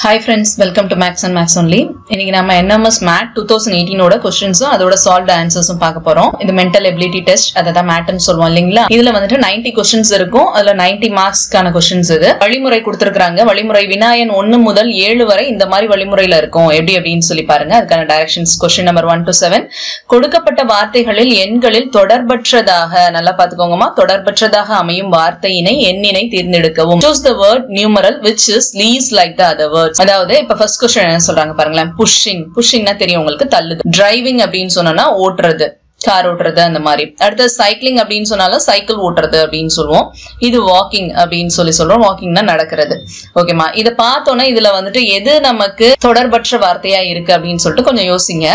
Hi friends, welcome to Max and Max Only. இன்னைக்கு நாம NMS MAT 2018 ஓட क्वेश्चंஸும் அதோட சால்வ்ட் ஆன்சர்ஸும் பார்க்க போறோம். இது மென்டல் எபிலிட்டி டெஸ்ட், அததான் MAT ன்னு சொல்வோம் இல்லீங்களா? இதுல வந்துட்டு 90 क्वेश्चंस இருக்கும். அதுல 90 மார்க்ஸ்க்கான क्वेश्चंस இது. வழிமுறை கொடுத்திருக்காங்க. வழிமுறை வினாயன் 1 முதல் 7 வரை இந்த மாதிரி வழிமுறையில இருக்கும். எப்படி அப்படினு சொல்லி பாருங்க. அதுக்கான டைரக்ஷன்ஸ் क्वेश्चन நம்பர் 1 to 7. கொடுக்கப்பட்ட வார்த்தைகளில் எண்களில் தொடர்பற்றதாக நல்லா பாத்துக்கோங்கமா, தொடர்பற்றதாக அமையும் வார்த்தையினை எண்ணினை தேர்ந்தெடுக்கவும். Choose the word numeral which is least like the other words. அதாவது இப்ப ஃபர்ஸ்ட் क्वेश्चन என்ன சொல்றாங்க பாருங்களேன். புஷிங்னா தெரியும் உங்களுக்கு, தள்ளுது. டிரைவிங் அப்படின்னு சொன்னா ஓட்டுறது, கார் ஓட்டுறது அந்த மாதிரி. அடுத்து சைக்கிளிங் அப்படின்னு சொன்னாலும் சைக்கிள் ஓட்டுறது அப்படின்னு சொல்லுவோம். இது வாக்கிங் அப்படின்னு சொல்றோம். வாக்கிங்னா நடக்கிறது. ஓகேமா, இதை பார்த்தோன்னா இதுல வந்துட்டு எது நமக்கு தொடர்பற்ற வார்த்தையா இருக்கு அப்படின்னு சொல்லிட்டு கொஞ்சம் யோசிங்க.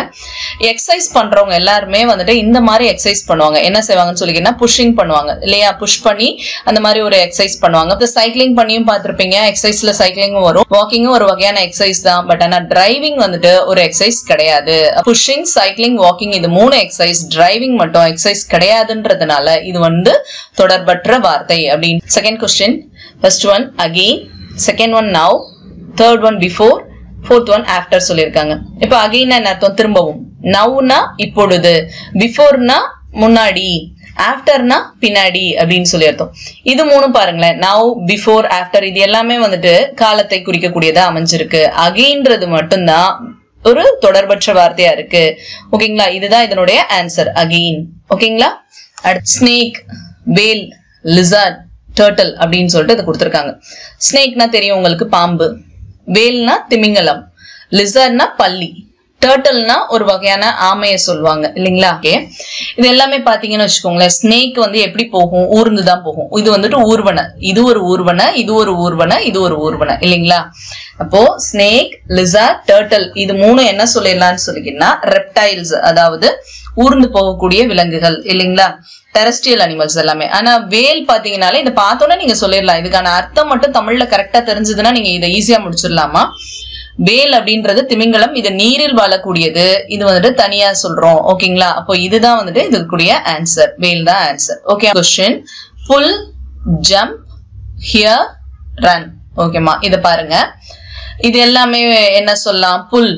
எக்ஸசைஸ் பண்றவங்க எல்லாருமே வந்துட்டு இந்த மாதிரி எக்ஸசைஸ் பண்ணுவாங்க. என்ன செய்வாங்கன்னு சொல்லிங்கன்னா புஷிங் பண்ணுவாங்க இல்லையா, புஷ் பண்ணி அந்த மாதிரி ஒரு எக்ஸசைஸ் பண்ணுவாங்க. சைக்கிளிங் பண்ணியும் பார்த்திருப்பீங்க. எக்ஸசைஸ்ல சைக்கிளிங்கும் வரும், வாக்கிங்கும் ஒரு வகையான எக்ஸசைஸ் தான். பட் ஆனா டிரைவிங் வந்துட்டு ஒரு எக்ஸசைஸ் கிடையாது. புஷிங், சைக்கிளிங், வாக்கிங் இது 3 எக்ஸசைஸ். டிரைவிங் மட்டும் எக்ஸசைஸ் கிடையாதுன்றதுனால இது வந்து தொடர்பற்ற வார்த்தை அப்படின்னு. Second question, first one again, second one now, third one before, fourth one after சொல்லியிருக்காங்க. இப்ப அகைன் என்ன அர்த்தம்? திரும்பவும். நவ்னா இப்பொழுது, பிஃபோர்னா முன்னாடி, ஆஃப்டர்னா பின்னாடி அப்படின்னு சொல்லி அர்த்தம். இது 3 பாருங்களேன், நவ், பிஃபோர், ஆஃப்டர் இது எல்லாமே வந்துட்டு காலத்தை குறிக்கக்கூடியதா அமைஞ்சிருக்கு. அகைன்றது மட்டும்தான் ஒரு தொடர்பற்ற வார்த்தையா இருக்கு. ஓகேங்களா, இதுதான் இதனுடைய ஆன்சர், அகெயின். ஓகேங்களா, அடுத்து ஸ்னேக், வேல், லிசார்ட், டர்ட்டில் அப்படின்னு சொல்லிட்டு இது கொடுத்திருக்காங்க. ஸ்னேக்னா தெரியும் உங்களுக்கு, பாம்பு. வேல்னா திமிங்கலம், லிசார்ட்னா பல்லி, டர்ட்டில்னா ஒரு வகையான ஆமைய சொல்லுவாங்க இல்லைங்களா. ஓகே, இது எல்லாமே பாத்தீங்கன்னு வச்சுக்கோங்களேன். ஸ்னேக் வந்து எப்படி போகும்? ஊர்ந்துதான் போகும். இது வந்துட்டு ஊர்வன, இது ஒரு ஊர்வன, இது ஒரு ஊர்வன, இது ஒரு ஊர்வன இல்லைங்களா. அப்போ ஸ்னேக், லிசார்ட், டர்ட்டில் இது 3 என்ன சொல்லிடலாம்னு சொல்லிக்கிட்டா ரெப்டைல்ஸ், அதாவது ஊர்ந்து போகக்கூடிய விலங்குகள் இல்லைங்களா, டெரஸ்ட்ரியல் அனிமல்ஸ் எல்லாமே. ஆனா வேல் பாத்தீங்கன்னாலே இதை பார்த்தோன்னா நீங்க சொல்லிடலாம். இதுக்கான அர்த்தம் மட்டும் தமிழ்ல கரெக்டா தெரிஞ்சதுன்னா நீங்க இதை ஈஸியா முடிச்சிடலாமா. வேல் அப்படின்றது திமிங்கலம், இது நீரில் வாழக்கூடியது. இது வந்துட்டு தனியா சொல்றோம். ஓகேங்களா, அப்போ இதுதான் வந்துட்டு இதுக்குரிய ஆன்சர், வேல் தான் answer. Okay, question pull, jump, hear, run. ஓகேமா, இத பாருங்க. இது எல்லாமே என்ன சொல்லலாம்? புல்,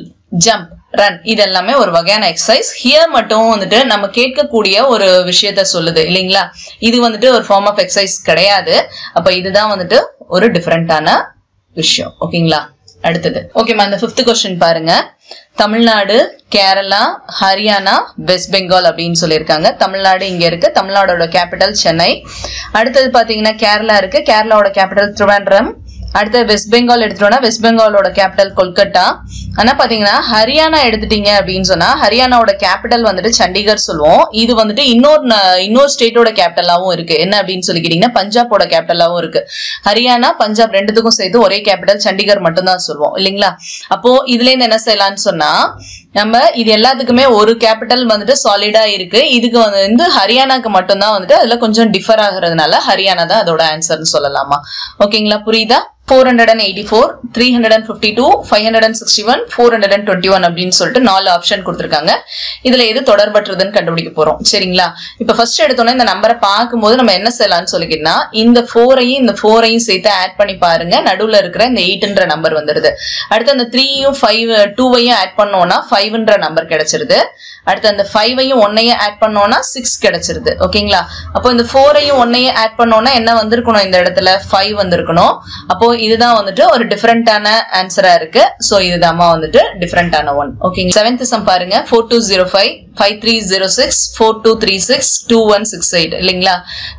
ஜம்ப், ரன் இது எல்லாமே ஒரு வகையான எக்ஸசைஸ். ஹியர் மட்டும் வந்துட்டு நம்ம கேட்கக்கூடிய ஒரு விஷயத்த சொல்லுது இல்லைங்களா. இது வந்துட்டு ஒரு ஃபார்ம் ஆஃப் எக்ஸசைஸ் கிடையாது. அப்ப இதுதான் வந்துட்டு ஒரு டிஃபரெண்டான விஷயம். ஓகேங்களா, அடுத்தது. ஓகேமா, இந்த 5th क्वेश्चन பாருங்க. தமிழ்நாடு, கேரளா, ஹரியானா, வெஸ்ட் பெங்கால் அப்படின்னு சொல்லியிருக்காங்க. தமிழ்நாடு இங்க இருக்கு, தமிழ்நாடோட கேபிட்டல் சென்னை. அடுத்தது பாத்தீங்கன்னா கேரளா இருக்கு, கேரளாவோட கேபிட்டல் திருவனந்தபுரம். அடுத்து வெஸ்ட் பெங்கால் எடுத்துட்டோம்னா வெஸ்ட் பெங்காலோட கேபிட்டல் கொல்கட்டா. ஆனா பாத்தீங்கன்னா ஹரியானா எடுத்துட்டீங்க அப்படின்னு சொன்னா ஹரியானாவோட கேபிட்டல் வந்துட்டு சண்டிகர் சொல்லுவோம். இது வந்துட்டு இன்னொரு ஸ்டேட்டோட கேபிட்டலாவும் இருக்கு. என்ன அப்படின்னு சொல்லிக்கிட்டீங்கன்னா பஞ்சாபோட கேபிட்டலாவும் இருக்கு. ஹரியானா, பஞ்சாப் ரெண்டுத்துக்கும் சேர்த்து ஒரே கேபிட்டல் சண்டிகர் மட்டும் தான் சொல்லுவோம் இல்லைங்களா. அப்போ இதுல இருந்து என்ன செய்யலாம்னு சொன்னா நம்ம இது எல்லாத்துக்குமே ஒரு கேபிட்டல் வந்துட்டு சாலிடா இருக்கு. இதுக்கு வந்து ஹரியானாக்கு மட்டும்தான் வந்துட்டு அதுல கொஞ்சம் டிஃபர் ஆகுறதுனால ஹரியானா தான் அதோட ஆன்சர்னு சொல்லலாமா. ஓகேங்களா, புரியுதா? 484, 352, 561, 421 அப்படின்னு சொல்லிட்டு 4 ஆப்ஷன் கொடுத்திருக்காங்க. இதுல எது தொடர்பற்றதுன்னு கண்டுபிடிக்க போறோம். சரிங்களா, இப்ப ஃபர்ஸ்ட் எடுத்தோன்னா இந்த நம்பரை பார்க்கும்போது நம்ம என்ன செய்யலாம்னு சொல்லிக்கிட்டா இந்த 4ஐயும் இந்த 4ஐயும் சேர்த்து ஆட் பண்ணி பாருங்க. நடுவுல இருக்கிற இந்த 8ன்ற நம்பர் வந்துருது. அடுத்து அந்த 3யும் 2ஐயும் ஆட் பண்ணோம்னா 5ன்ற நம்பர் கிடைச்சிருது. அடுத்து அந்த 5ஐயும் 1ஐயும் ஆட் பண்ணோம்னா 6 கிடைச்சிருது. ஓகேங்களா, அப்போ இந்த 4ஐயும் 1ஐயும் ஆட் பண்ணோம்னா என்ன வந்திருக்கணும்? இந்த இடத்துல 5 வந்திருக்கணும். அப்போ இதுதான் வந்துட்டு ஒரு டிஃபரெண்டான ஆன்சரா இருக்கு. சோ இதுதான் வந்துட்டு டிஃபரெண்டான ஒன். ஓகேங்க, 7th சம் பாருங்க. 4205, 5306, 4236, 2168 இல்லைங்களா.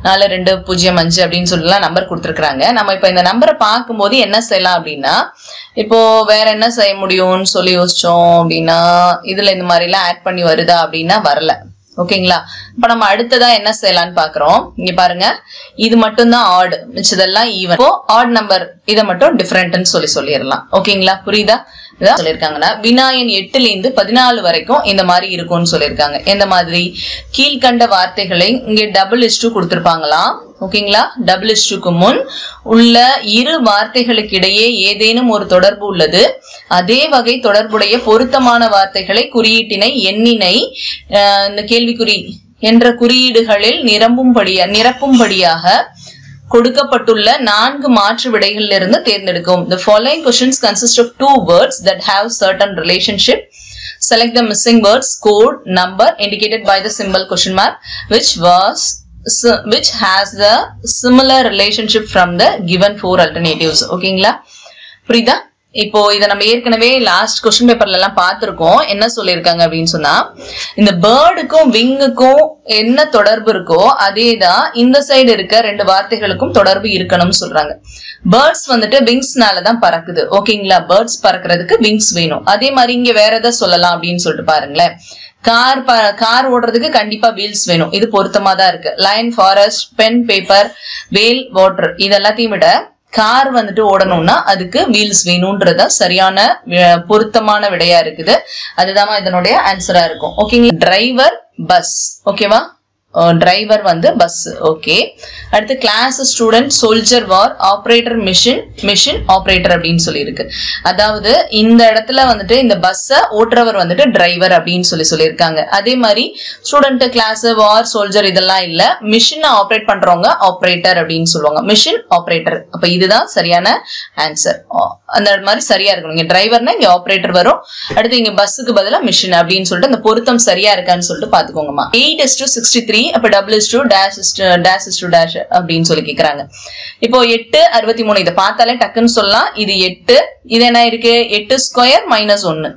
4205 அப்படின்னு சொல்லலாம் நம்பர் கொடுத்துருக்காங்க. நம்ம இப்ப இந்த நம்பரை பார்க்கும்போது என்ன செய்யலாம் அப்படின்னா, இப்போ வேற என்ன செய்ய முடியும்னு சொல்லி யோசிச்சோம் அப்படின்னா இதுல இந்த மாதிரி எல்லாம் ஆட் பண்ணி வருதா அப்படின்னா வரல. ஓகேங்களா, இப்ப நம்ம அடுத்ததா என்ன செய்யலாம்னு பாக்குறோம். இங்க பாருங்க, இது மட்டும் தான் ஆட், மிச்சதெல்லாம் ஈவன். இப்போ ஆட் நம்பர் இதை மட்டும் டிஃபரெண்ட்னு சொல்லிடலாம். ஓகேங்களா, புரியுதா? இதான் சொல்லியிருக்காங்கன்னா வினாயன் 8ல இருந்து 14 வரைக்கும் இந்த மாதிரி இருக்கும்னு சொல்லியிருக்காங்க. எந்த மாதிரி? கீழ்கண்ட வார்த்தைகளை இங்க டபுள்/2 கொடுத்திருப்பாங்களாம். ஓகேங்களா, டபுள்/2க்கு முன் உள்ள இரு வார்த்தைகளுக்கு இடையே ஏதேனும் ஒரு தொடர்பு உள்ளது. அதே வகை தொடர்புடைய பொருத்தமான வார்த்தைகளை குறியீட்டினை எண்ணினை இந்த கேள்விக்குறி என்ற குறியீடுகளில் நிரப்பும்படியாக கொடுக்கப்பட்டுள்ள 4 மாற்று விடைகளில் இருந்து தேர்ந்தெடுக்கவும். The following questions consist of 2 words that have certain relationship. Select the missing words, code, number indicated by the symbol question mark, which has the similar relationship from the given 4 alternatives. ஓகேங்களா? புரியுதா? இப்போ இத நம்ம ஏற்கனவே last question பேப்பர்ல எல்லாம் பார்த்திருக்கோம். என்ன சொல்லிருக்காங்க அப்படினு சொன்னா, இந்த பேர்டுக்கும் விங்குக்கும் என்ன தொடர்பு இருக்கோ அதேதான் இந்த சைடு இருக்க 2 வார்த்தைகளுக்கும் தொடர்பு இருக்கணும்னு சொல்றாங்க. பேர்ட்ஸ் வந்துட்டு விங்ஸ்னால தான் பறக்குது. ஓகேங்களா? பேர்ட்ஸ் பறக்கிறதுக்கு விங்ஸ் வேணும். அதே மாதிரி இங்க வேற எதை சொல்லலாம் அப்படின்னு சொல்லிட்டு பாருங்களேன். கார் ஓடுறதுக்கு கண்டிப்பா வீல்ஸ் வேணும். இது பொருத்தமா தான் இருக்கு. லைன், ஃபாரஸ்ட், பென், பேப்பர், வேல், வாட்டர் இதெல்லாத்தையும் விட கார் வந்துட்டு ஓடணும்னா அதுக்கு வீல்ஸ் வேணும்ன்றத சரியான பொருத்தமான விடையா இருக்குது. அதுதான் இதனுடைய ஆன்சரா இருக்கும். ஓகேங்களா? Driver, bus. ஓகேவா? டிரைவர் வந்து பஸ். ஓகே. அடுத்து கிளாஸ், ஸ்டூடெண்ட், சோல்ஜர், வார், ஆபரேட்டர், மிஷின் ஆபரேட்டர் அப்படின்னு சொல்லி இருக்கு. அதாவது இந்த இடத்துல வந்துட்டு இந்த பஸ்ஸ ஓட்டுறவர் வந்துட்டு டிரைவர் அப்படின்னு சொல்லியிருக்காங்க. அதே மாதிரி ஸ்டூடெண்ட், கிளாஸ், வார், சோல்ஜர் இதெல்லாம் இல்ல. மிஷினை ஆபரேட் பண்றவங்க ஆபரேட்டர் அப்படின்னு சொல்லுவாங்க. Machine operator. அப்ப இதுதான் சரியான ஆன்சர். அந்த மாதிரி சரியா இருக்கணும். இங்க டிரைவர்னா இங்க ஆபரேட்டர் வரும். அடுத்து இங்க பஸ்ஸுக்கு பதிலா மிஷின் அப்படின்னு சொல்லிட்டு அந்த பொருத்தம் சரியா இருக்கான்னு சொல்லிட்டு பாத்துக்கோங்கம்மா. 8:63 அப்ப double is to dash is to dash அப்படின்னு சொல்லி கேக்குறாங்க. இப்போ 8:63 இதை பார்த்தாலே டக்குன்னு சொல்லலாம். இது 8. இது என்ன இருக்கு? 8 ஸ்கொயர் மைனஸ் 1.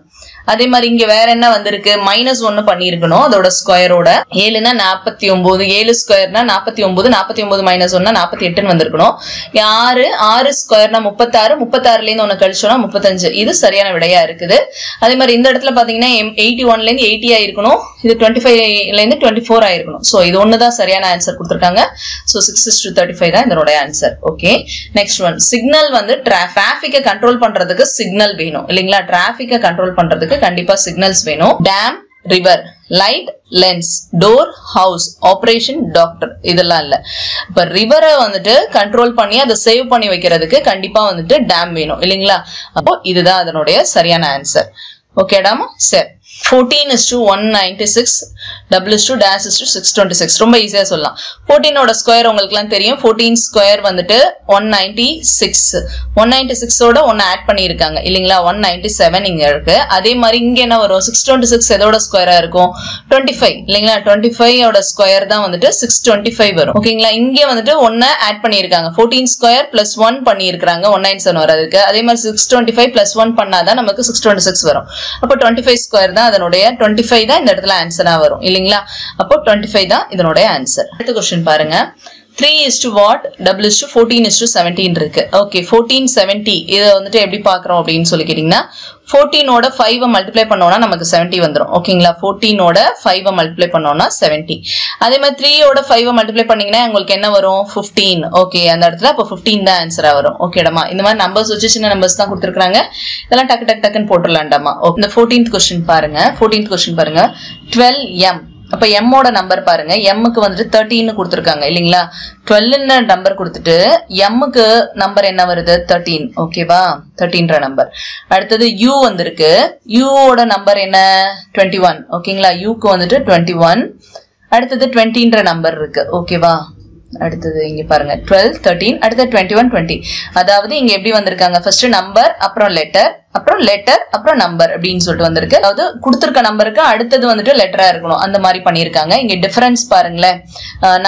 அதே மாதிரி இங்க வேற என்ன வந்திருக்கு? -1 பண்ணிருக்கணும் அதோட ஸ்கொயரோட. 7னா 49, 7 ஸ்கொயர்னா 49, 49 -1 48 வந்திருக்கணும். 6 ஸ்கொயர்னா 36, 36ல இருந்து 1 கழிச்சோம்னா 35. இது சரியான விடையா இருக்குது. அதே மாதிரி இந்த இடத்துல பாத்தீங்கன்னா 81ல இருந்து 80 ஆயிருக்கணும். இது 25ல இருந்து 24 ஆயிருக்கணும். சோ இது ஒண்ணுதான் சரியான ஆன்சர் கொடுத்திருக்காங்க. சோ 6:35 தான் இதோட answer. Okay. Next one, signal வந்து டிராபிக்கை கண்ட்ரோல் பண்றதுக்கு சிக்னல் வேணும் இல்லைங்களா? டிராபிக்கை கண்ட்ரோல் பண்றதுக்கு கண்டிப்பா சிக்னல்ஸ் வேணும். Dam, river, light, lens, door, house, operation, doctor இதெல்லாம் இல்ல. இப்ப ரிவரை வந்துட்டு கண்ட்ரோல் பண்ணி அதை சேவ் பண்ணி வைக்கிறதுக்கு கண்டிப்பா வந்துட்டு டேம் வேணும் இல்லைங்களா? அப்போ இதுதான் அதனுடைய சரியான ஆன்சர். ஓகேடாமா? சரி. 14:196 double is to dash is to 626. ரொம்ப ஈஸியா சொல்லலாம். 14 ஓட ஸ்கொயர் உங்களுக்கு எல்லாம் தெரியும். 14 ஸ்கொயர் வந்துட்டு 196. 196 ஓட 1 ஆட் பண்ணிருக்காங்க இல்லீங்களா? 197 இங்க இருக்கு. அதே மாதிரி இங்க என்ன வரும்? 626 எதோட ஸ்கொயரா இருக்கும்? 25 இல்லீங்களா? 25 ஓட ஸ்கொயர் தான் வந்துட்டு 625 வரும். ஓகேங்களா? இங்க வந்துட்டு 1 ஆட் பண்ணிருக்காங்க. 14 ஸ்கொயர் பிளஸ் 1 பண்ணிருக்காங்க. 197 வரதுக்கு. அதே மாதிரி 625 பிளஸ் 1 பண்ணாதான் நமக்கு 626 வரும். அப்போ 25 ஸ்கொயர் தான் அதனுடைய 25 தான் இந்த இடத்துல ஆன்சரா வரும் இல்லீங்களா? அப்போ 25 தான் இதனுடைய ஆன்சர். அடுத்த क्वेश्चन பாருங்க. 3 is to what? double is to 14 is to 17 இருக்கு. ஓகே. 1470 இத வந்துட்டு எப்படி பார்க்கறோம் அப்படினு சொல்லி கேட்டிங்கனா 14 ஓட 5 மல்டிப்ளை பண்ணோம்னா நமக்கு 70 வந்துரும். ஓகேங்களா? 14 ஓட 5 மல்டிப்ளை பண்ணோம்னா 70. அதே மாதிரி 3 ஓட 5 மல்டிப்ளை பண்ணீங்கன்னா உங்களுக்கு என்ன வரும்? 15. ஓகே. அந்த இடத்துல அப்ப 15 தான் ஆன்சரா வரும். ஓகேடமா? இந்த மாதிரி நம்பர்ஸ் வச்சு சின்ன நம்பர்ஸ் தான் கொடுத்திருக்காங்க. இதெல்லாம் டக்குன்னு போட்டுறலாம்டாமா. இந்த 14th क्वेश्चन பாருங்க. 14th क्वेश्चन பாருங்க. 12m. அப்ப m ஓட நம்பர் பாருங்க. m க்கு வந்துட்டு 13 கொடுத்திருக்காங்க இல்லீங்களா? 12ன்ற நம்பர் கொடுத்துட்டு m க்கு நம்பர் என்ன வருது? 13. ஓகேவா? 13ன்ற நம்பர். அடுத்தது u வந்திருக்கு. u ஓட நம்பர் என்ன? 21. ஓகேங்களா? u க்கு வந்துட்டு 21. அடுத்தது 20ன்ற நம்பர் இருக்கு. ஓகேவா? அடுத்தது இங்க பாருங்க 12, 13, அடுத்து 21, 20. அதாவது இங்க எப்படி வந்திருக்காங்க? ஃபர்ஸ்ட் நம்பர், அப்புறம் லெட்டர், அப்புறம் நம்பர் அப்படின்னு சொல்லிட்டு வந்திருக்கு. அதாவது கொடுத்திருக்க நம்பருக்கு அடுத்தது வந்துட்டு லெட்டரா இருக்கணும். அந்த மாதிரி பண்ணிருக்காங்க. இங்க டிஃபரன்ஸ் பாருங்களேன்.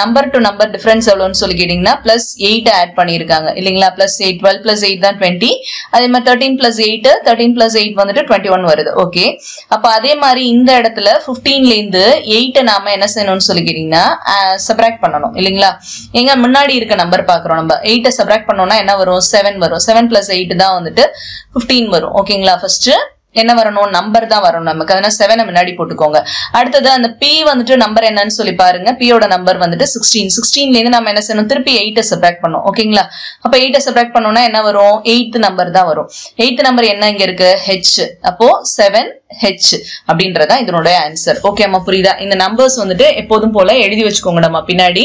நம்பர் டு நம்பர் டிஃபரன்ஸ் எவ்வளவுன்னு சொல்லி கேட்டீங்கன்னா +8 ஆட் பண்ணிருக்காங்க இல்லீங்களா? +8, 12 + 8 தான் 20. அதே மாதிரி 13 + 8, 13 + 8 வந்துட்டு 21 வருது. ஓகே. அப்ப அதே மாதிரி இந்த இடத்துல 15ல இருந்து 8 நாம என்ன செய்யணும்னு சொல்லி கேட்டீங்கன்னா சப்ராக்ட் பண்ணணும் இல்லீங்களா? எங்க முன்னாடி இருக்க நம்பர் பாக்குறோம். நம்ம 8 சப்ராக்ட் பண்ணோம்னா என்ன வரும்? 7 வரும். 7 + 8 தான் வந்துட்டு 15 வரும். ஓகேங்களா? ஃபர்ஸ்ட் என்ன வரணும்? நம்பர் தான் வரணும் நமக்கு. அதனால 7 முன்னாடி போட்டுக்கோங்க. அடுத்தது அந்த p வந்துட்டு நம்பர் என்னன்னு சொல்லி பாருங்க. p ஓட நம்பர் வந்துட்டு 16. 16ல இருந்து நம்ம என்ன செய்யணும்? திருப்பி 8 சப்ராக்ட் பண்ணோம். ஓகேங்களா? அப்ப 8 சப்ராக்ட் பண்ணோம்னா என்ன வரும்? 8th நம்பர் தான் வரும். 8th நம்பர் என்ன இங்க இருக்கு? h. அப்போ 7h அப்படின்றதா இதனுடைய ஆன்சர். ஓகே அம்மா? புரியுதா? இந்த நம்பர்ஸ் வந்துட்டு எப்போதும் போல எழுதி வச்சுக்கோங்க. நம்ம பின்னாடி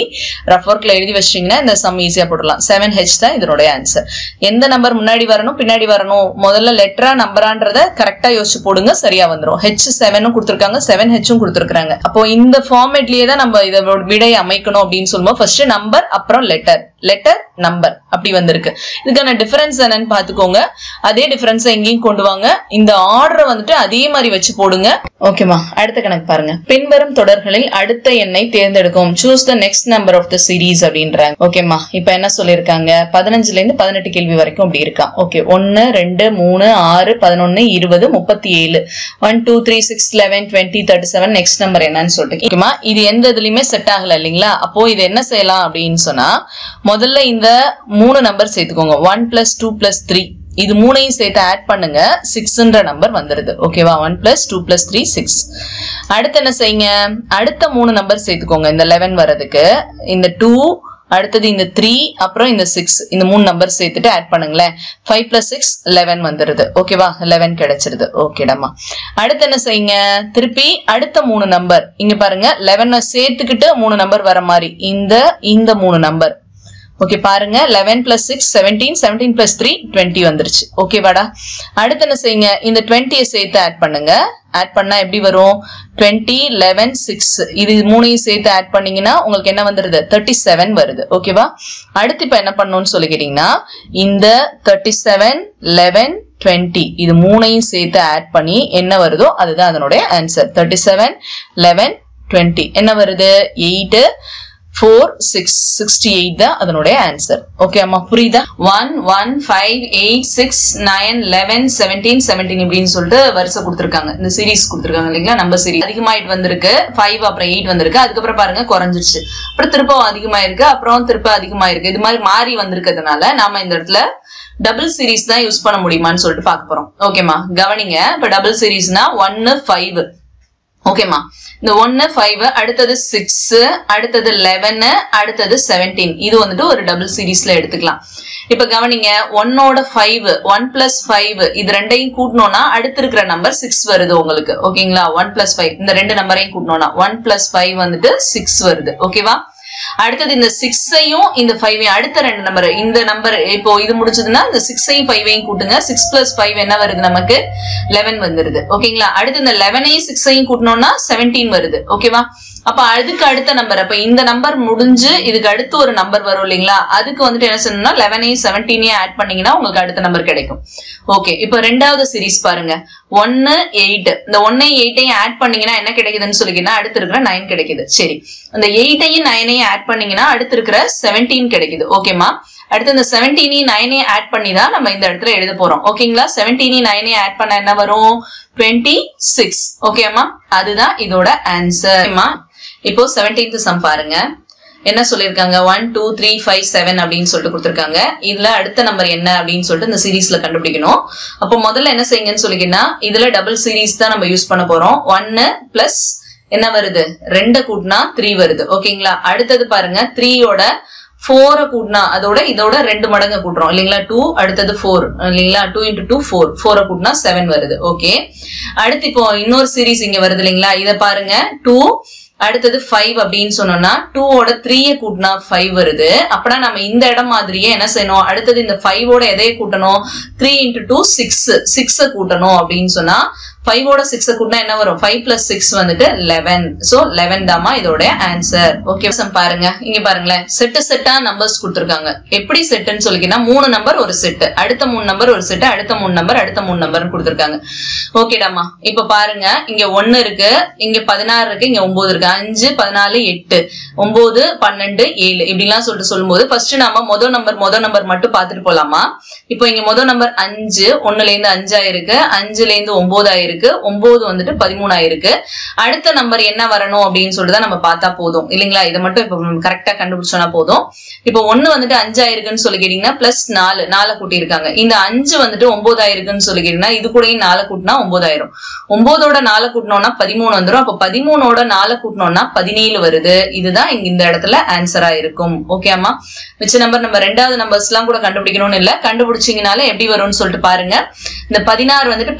ரஃப் ஒர்க்ல எழுதி வச்சிட்டீங்கன்னா இந்த சம் ஈஸியா போடலாம். 7h தான் இதனுடைய ஆன்சர். எந்த நம்பர் முன்னாடி வரணும் பின்னாடி வரணும், முதல்ல லெட்டரா நம்பரான்றத கரெக்டா யோசிச்சு போடுங்க, சரியா வந்துரும். h7 கொடுத்திருக்காங்க, 7h கொடுத்திருக்காங்க. அப்போ இந்த ஃபார்மேட்லயே தான் நம்ம இத விடை அமைக்கணும் அப்படின்னு சொல்லும்போது ஃபர்ஸ்ட் நம்பர் அப்புறம் லெட்டர், லெட்டர் நம்பர் அப்படி வந்திருக்கு. இதுக்கான டிஃபரன்ஸ் என்னன்னு பாத்துக்கோங்க. அதே டிஃபரன்ஸ் எங்கேயும் கொண்டு வாங்க. இந்த ஆர்டரை வந்துட்டு அதே மாதிரி வச்சு போடுங்க. ஓகேமா, அடுத்த கணக்கு பாருங்க. பின்வரும் தொடர்களில் அடுத்த எண்ணை தேர்ந்தெடுக்கும். Choose the next number of the series அப்படின்றாங்க. ஓகேமா, இப்ப என்ன சொல்லிருக்காங்க? 15ல இருந்து 18 கேள்வி வரைக்கும் அப்படி இருக்கா. ஓகே, 1 2 3 6 11 20 37 1 2 3 6 11 20 37 நெக்ஸ்ட் நம்பர் என்னன்னு சொல்லிட்டு. ஓகேமா, இது எந்த இதுலயுமே செட் ஆகல இல்லைங்களா? அப்போ இது என்ன செய்யலாம் அப்படின்னு சொன்னா, முதல்ல இந்த 3 நம்பர் சேர்த்துக்கோங்க. 1 + 2 + 3 இது மூணையும் சேர்த்து ஆட் பண்ணுங்க. 6ன்ற நம்பர் வந்துருது. ஓகேவா? 1 + 2 + 3 6. அடுத்து என்ன செய்யுங்க? அடுத்த 3 நம்பர் சேர்த்துக்கோங்க. இந்த 11 வரதுக்கு இந்த 2, அடுத்தது இந்த 3, அப்புறம் இந்த 6, இந்த 3 நம்பர் சேர்த்துட்டு ஆட் பண்ணுங்களேன். 5 + 6 11 வந்துருது. ஓகேவா? 11 கிடைச்சிருது. ஓகேடாமா. அடுத்து என்ன செய்யுங்க? திருப்பி அடுத்த 3 நம்பர் இங்க பாருங்க. 11 சேர்த்துக்கிட்டு 3 நம்பர் வர மாதிரி இந்த 3 நம்பர். ஓகே பாருங்க, 11 + 6 17, 17 + 3 20 வந்துருச்சு. ஓகேவாடா? அடுத்து என்ன செய்யுங்க? இந்த 20 சேர்த்து ஆட் பண்ணுங்க. ஆட் பண்ணா எப்படி வரும்? 20 11 6 இது மூணையும் சேர்த்து ஆட் பண்ணீங்கன்னா உங்களுக்கு என்ன வந்துருது? 37 வருது. ஓகேவா? அடுத்து இப்ப என்ன பண்ணணும்னு சொல்லிக்கிட்டீங்கன்னா, இந்த 37 11 20 இது மூணையும் சேர்த்து ஆட் பண்ணி என்ன வருதோ அதுதான் அதனுடைய ஆன்சர். 37 11 20 என்ன வருது? 8 4 6 68 தான் அதனுடைய ஆன்சர். ஓகே அம்மா, புரியுதா? 1 1 5 8 6 9 11 17 17 இப்படின்னு சொல்லிட்டு வரிசை கொடுத்திருக்காங்க. இந்த சீரீஸ் கொடுத்திருக்காங்க இல்லைங்களா? நம்பர் சீரீஸ் அதிகமாயிட்டு வந்திருக்கு. 5 அப்புறம் 8 வந்திருக்கு. அதுக்கப்புறம் பாருங்க குறைஞ்சிருச்சு. அப்புறம் திருப்ப அதிகமாயிருக்கு. அப்புறம் திருப்ப அதிகமாயிருக்கு. இது மாதிரி மாறி வந்திருக்கிறதுனால நாம இந்த இடத்துல டபுள் சீரீஸ் தான் யூஸ் பண்ண முடியுமான்னு சொல்லிட்டு பார்க்க போறோம். ஓகேமா, கவனிங்க. இப்ப டபுள் சீரீஸ்னா 1 5. ஓகேமா, இந்த 1 5 அடுத்தது 6 அடுத்தது 11 அடுத்தது 17 இது வந்துட்டு ஒரு டபுள் சீரீஸ்ல எடுத்துக்கலாம். இப்ப கவனிங்க, 1ஓட 5 1 + 5 இது ரெண்டையும் கூட்டணும்னா அடுத்து இருக்கிற நம்பர் 6 வருது உங்களுக்கு. ஓகேங்களா? 1 + 5 இந்த ரெண்டு நம்பரையும் கூட்டணும்னா 1 + 5 வந்துட்டு 6 வருது. ஓகேவா? அடுத்தது இந்த 6ஐயும் இந்த 5ஐயும் அடுத்த ரெண்டு நம்பர், இந்த நம்பர் இப்போ இது முடிச்சதுன்னா இந்த 6ஐயும் 5ஐயும் கூட்டுங்க. 6 + 5 என்ன வருது? நமக்கு 11 வந்துருது. ஓகேங்களா? அடுத்து இந்த 11ஐயும் 6ஐயும் கூட்டணும்னா 17 வருது. ஓகேவா? அப்ப அதுக்கு அடுத்த நம்பர், அப்ப இந்த நம்பர் முடிஞ்சு இதுக்கு அடுத்து ஒரு நம்பர் வரும் இல்லைங்களா? அதுக்கு வந்துட்டு என்ன செய்யணும்னா 11ஐயும் 17ஐயும் ஆட் பண்ணீங்கன்னா உங்களுக்கு அடுத்த நம்பர் கிடைக்கும். ஓகே, இப்ப ரெண்டாவது சீரீஸ் பாருங்க. 1 8 இந்த 1ஐயும் 8ஐயும் ஆட் பண்ணீங்கன்னா என்ன கிடைக்குதுன்னு சொல்லிக்கிட்டா அடுத்து இருக்கிற 9 கிடைக்குது. சரி, அந்த 8ஐயும் 9ஐயும் ஆட் பண்ணீங்கன்னா அடுத்து இருக்கிற 17 கிடைக்குது. ஓகேமா? அடுத்து இந்த 17ஐயும் 9ஐயும் ஆட் பண்ணி தான் நம்ம இந்த இடத்துல எழுத போறோம். ஓகேங்களா? 17ஐயும் 9ஐயும் ஆட் பண்ண என்ன வரும்? 26. ஓகேமா? அதுதான் இதோட ஆன்சர். இப்போ 17th சம் பாருங்க. என்ன சொல்லிருக்காங்க? 1 2 3 5 7 அப்படின்னு சொல்லிட்டு கொடுத்திருக்காங்க. இதுல அடுத்த நம்பர் என்ன அப்படின்னு சொல்லிட்டு இந்த சீரீஸ்ல கண்டுபிடிக்கணும். அப்போ முதல்ல என்ன செய்யுங்கன்னு சொல்லிக்கிட்டா, இதுல டபுள் சீரீஸ் தான் நம்ம யூஸ் பண்ண போறோம். 1 பிளஸ் என்ன வருது? 2 கூட்டினா 3 வருது. ஓகேங்களா? அடுத்தது பாருங்க, 3யோட 4 கூட்டினா அதோட இதோட 2 மடங்கு கூட்டுறோம் இல்லைங்களா? 2 அடுத்தது 4 இல்லைங்களா? 2 × 2 4 4 கூட்டினா 7 வருது. ஓகே, அடுத்து இப்போ இன்னொரு சீரீஸ் இங்க வருது இல்லைங்களா? இத பாருங்க, 2 அடுத்தது 5 அப்படின்னு சொன்னோம்னா 2ஓட 3 கூட்டினா 5 வருது. அப்பனா நம்ம இந்த இடம் மாதிரியே என்ன செய்யணும்? அடுத்தது இந்த 5ஓட எதையை கூட்டணும்? 3 × 2 6 6 கூட்டணும் அப்படின்னு சொன்னா 5ஓட 6 கூட்டினா என்ன வரும்? 5 + 6 வந்துட்டு 11. சோ 11 தாமா இதோட ஆன்சர். ஓகே, பாருங்க இங்க பாருங்களேன், செட்டா நம்பர்ஸ் கொடுத்திருக்காங்க. எப்படி செட்டுன்னு சொல்லிக்கினா 3 நம்பர் ஒரு செட், அடுத்த 3 நம்பர் ஒரு செட், அடுத்த 3 நம்பர் அடுத்த 3 நம்பர்னு கொடுத்திருக்காங்க. ஓகேடாமா, இப்ப பாருங்க, இங்க 1 இருக்கு, இங்க 16 இருக்கு, இங்க 9 இருக்கு. 5 14 8 9 12 7 இப்படிலாம் சொல்லிட்டு சொல்லும்போது ஃபர்ஸ்ட் நாம முதல் நம்பர் மட்டும் பார்த்துட்டு போலாமா? இப்போ இங்க முதல் நம்பர் 5 1ல இருந்து 5 ஆயிருக்கு, 5ல இருந்து 9 ஆயிருக்கு, 9 வந்துட்டு 13 ஆயிருக்கு. அடுத்த நம்பர் என்ன வரணும் அப்படின்னு சொல்லிட்டு தான் நம்ம பார்த்தா போதும் இல்லைங்களா? இதை மட்டும் இப்ப கரெக்டா கண்டுபிடிச்சோம்னா போதும். இப்போ 1 வந்துட்டு 5 ஆயிருக்குன்னு சொல்லி கேட்டீங்கன்னா பிளஸ் 4 கூட்டி இருக்காங்க. இந்த 5 வந்துட்டு 9 ஆயிருக்குன்னு சொல்லி கேட்டீங்கன்னா இது கூடயும் 4 கூட்டினா 9 ஆயிரும். 9ஓட 4 கூட்டினோம்னா 13 வந்துடும். அப்ப 13ஓட 4 கூட்டினோம்னா 17 வருது. இதுதான் இந்த இடத்துல ஆன்சரா இருக்கும். ஓகே அம்மா, மிச்ச நம்பர் நம்ம ரெண்டாவது நம்பர்ஸ் எல்லாம் கூட கண்டுபிடிக்கணும்னு இல்ல, கண்டுபிடிச்சீங்கனால எப்படி வரும்னு சொல்லிட்டு பாருங்க. இந்த 16 வந்துட்டு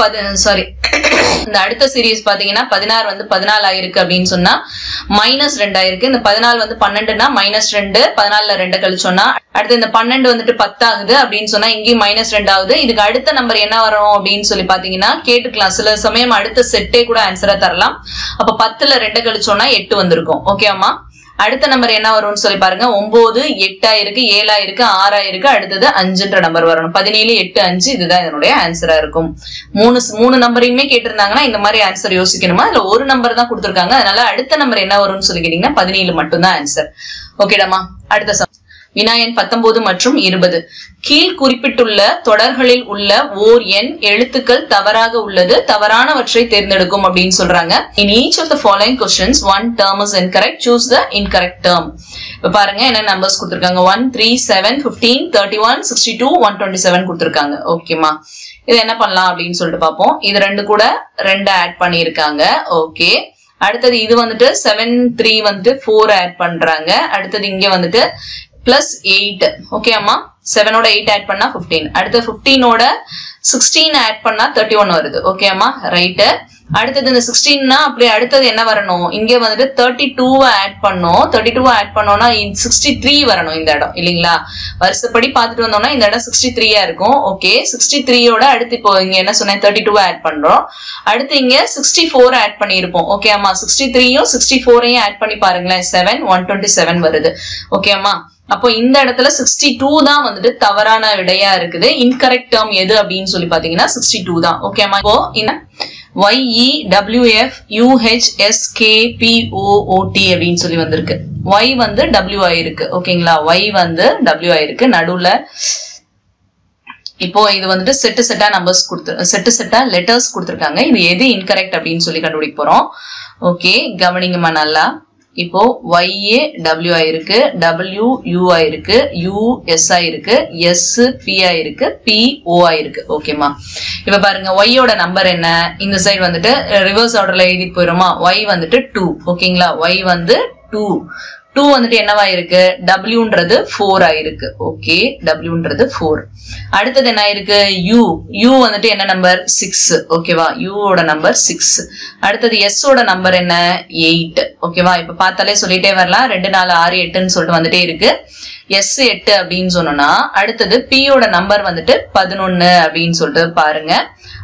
இந்த அடுத்த சீரீஸ் பாத்தீங்கன்னா 16 வந்து 14 ஆயிருக்கு அப்படின்னு சொன்னா -2 ஆயிருக்கு. இந்த 14 வந்து 12னா -2, 14ல 2 கழிச்சோம்னா அடுத்து இந்த 12 வந்துட்டு 10 ஆகுது அப்படின்னு சொன்னா இங்கேயும் -2 ஆகுது. இதுக்கு அடுத்த நம்பர் என்ன வரும் அப்படின்னு சொல்லி பாத்தீங்கன்னா கேட்டுக்கலாம். சில சமயம் அடுத்த செட்டே கூட ஆன்சரா தரலாம். அப்ப 10ல 2 கழிச்சோம்னா 8 வந்திருக்கும். ஓகேமா, அடுத்த நம்பர் என்ன வரும்னு சொல்லி பாருங்க. 9 8 ஆயிருக்கு, 7 ஆயிருக்கு, 6 ஆயிருக்கு, அடுத்தது 5ன்ற நம்பர் வரணும். 17 8 5 இதுதான் இதனுடைய ஆன்சரா இருக்கும். மூணு நம்பரையுமே கேட்டிருந்தாங்கன்னா இந்த மாதிரி ஆன்சர் யோசிக்கணுமா, இல்ல ஒரு நம்பர் தான் கொடுத்திருக்காங்க, அதனால அடுத்த நம்பர் என்ன வரும்னு சொல்லி கேட்டீங்கன்னா 17 மட்டும் தான் ஆன்சர். ஓகேடாமா. அடுத்த வினாயன் 19 மற்றும் 20. கீழ் குறிப்பிட்டுள்ள தொடர்களில் உள்ள ஓர் எண் எழுத்துக்கள் தவறாக உள்ளது, தவறானவற்றை தேர்ந்தெடுக்கும் அப்படின்னு சொல்றாங்க. In each of the following questions one term is incorrect, choose the incorrect term. இப்ப பாருங்க என்ன நம்பர்ஸ் கொடுத்திருக்காங்க. 1 3 7 15 31 62 127 கொடுத்திருக்காங்க. ஓகேமா, இது என்ன பண்ணலாம் அப்படின்னு சொல்லிட்டு பாப்போம். இது ரெண்டு கூட 2 ஆட் பண்ணிருக்காங்க. ஓகே, அடுத்தது இது வந்துட்டு 7 3 வந்துட்டு 4 ஆட் பண்றாங்க. அடுத்தது இங்க வந்துட்டு +8. ஓகே அம்மா, 7 ஓட 8 ஆட் பண்ணா 15. அடுத்து 15 ஓட 16 ஆட் பண்ணா 31 வருது. ஓகே அம்மா, ரைட். அடுத்தது இந்த 16னா அப்படியே அடுத்தது என்ன வரணும், இங்க வந்துட்டு 32 ஆட் பண்ணோம். 32 ஆட் பண்ணோம்னா 63 வரணும் இந்த இடம் இல்லீங்களா. வருஷப்படி பார்த்துட்டு வந்தோம்னா இந்த இடம் 63 இருக்கும். ஓகே, 63 ஓட அடுத்து இப்போ இங்க என்ன சொன்னேன் 32 ஆட் பண்றோம். அடுத்து இங்க 64 ஆட் பண்ணிருப்போம். ஓகே அம்மா, 63யும் 64யும் ஆட் பண்ணி பாருங்களேன், 7 127 வருது. ஓகே அம்மா, அப்போ இந்த இடத்துல 62 தான் வந்துட்டு தவறான விடையா இருக்குது. இன்கரெக்ட் டேர்ம் எது அப்படின்னு சொல்லி பாத்தீங்கன்னா 62 தான். ஓகேமா, இப்போ என்ன YEWFUHSKPOOT அப்படின்னு சொல்லி வந்திருக்கு. Y வந்து W ஆயிருக்கு. ஓகேங்களா, Y வந்து W ஆயிருக்கு நடுவுல. இப்போ இது வந்துட்டு செட்டா நம்பர்ஸ் செட்டா லெட்டர்ஸ் கொடுத்திருக்காங்க. இது எது இன்கரெக்ட் அப்படின்னு சொல்லி கண்டுபிடிக்க போறோம். ஓகே, கவனிங்கம்மா நல்லா. இப்போ YA W ஆயிருக்கு, W U ஆயிருக்கு, U S ஆயிருக்கு, S P ஆயிருக்கு, P O ஆயிருக்கு. ஓகேமா, இப்ப பாருங்க Y ஓட நம்பர் என்ன, இந்த சைடு வந்துட்டு ரிவர்ஸ் ஆர்டர்ல எழுதி போயிருமா. Y வந்துட்டு 2. ஓகேங்களா, Y வந்து 2 வந்துட்டு என்னவா இருக்கு, Wன்றது 4 ஆயிருக்கு. ஓகே, Wன்றது 4. அடுத்தது என்ன ஆயிருக்கு, U வந்துட்டு என்ன நம்பர் 6. ஓகேவா, U ஓட நம்பர் 6. அடுத்தது S ஓட நம்பர் என்ன 8. ஓகேவா, இப்ப பார்த்தாலே சொல்லிட்டே வரலாம். 2 4 6 8ன்னு சொல்லிட்டு வந்துட்டே இருக்கு. S 8 அப்படின்னு சொன்னோம்னா அடுத்தது P ஓட நம்பர் வந்துட்டு 11 அப்படின்னு சொல்லிட்டு பாருங்க.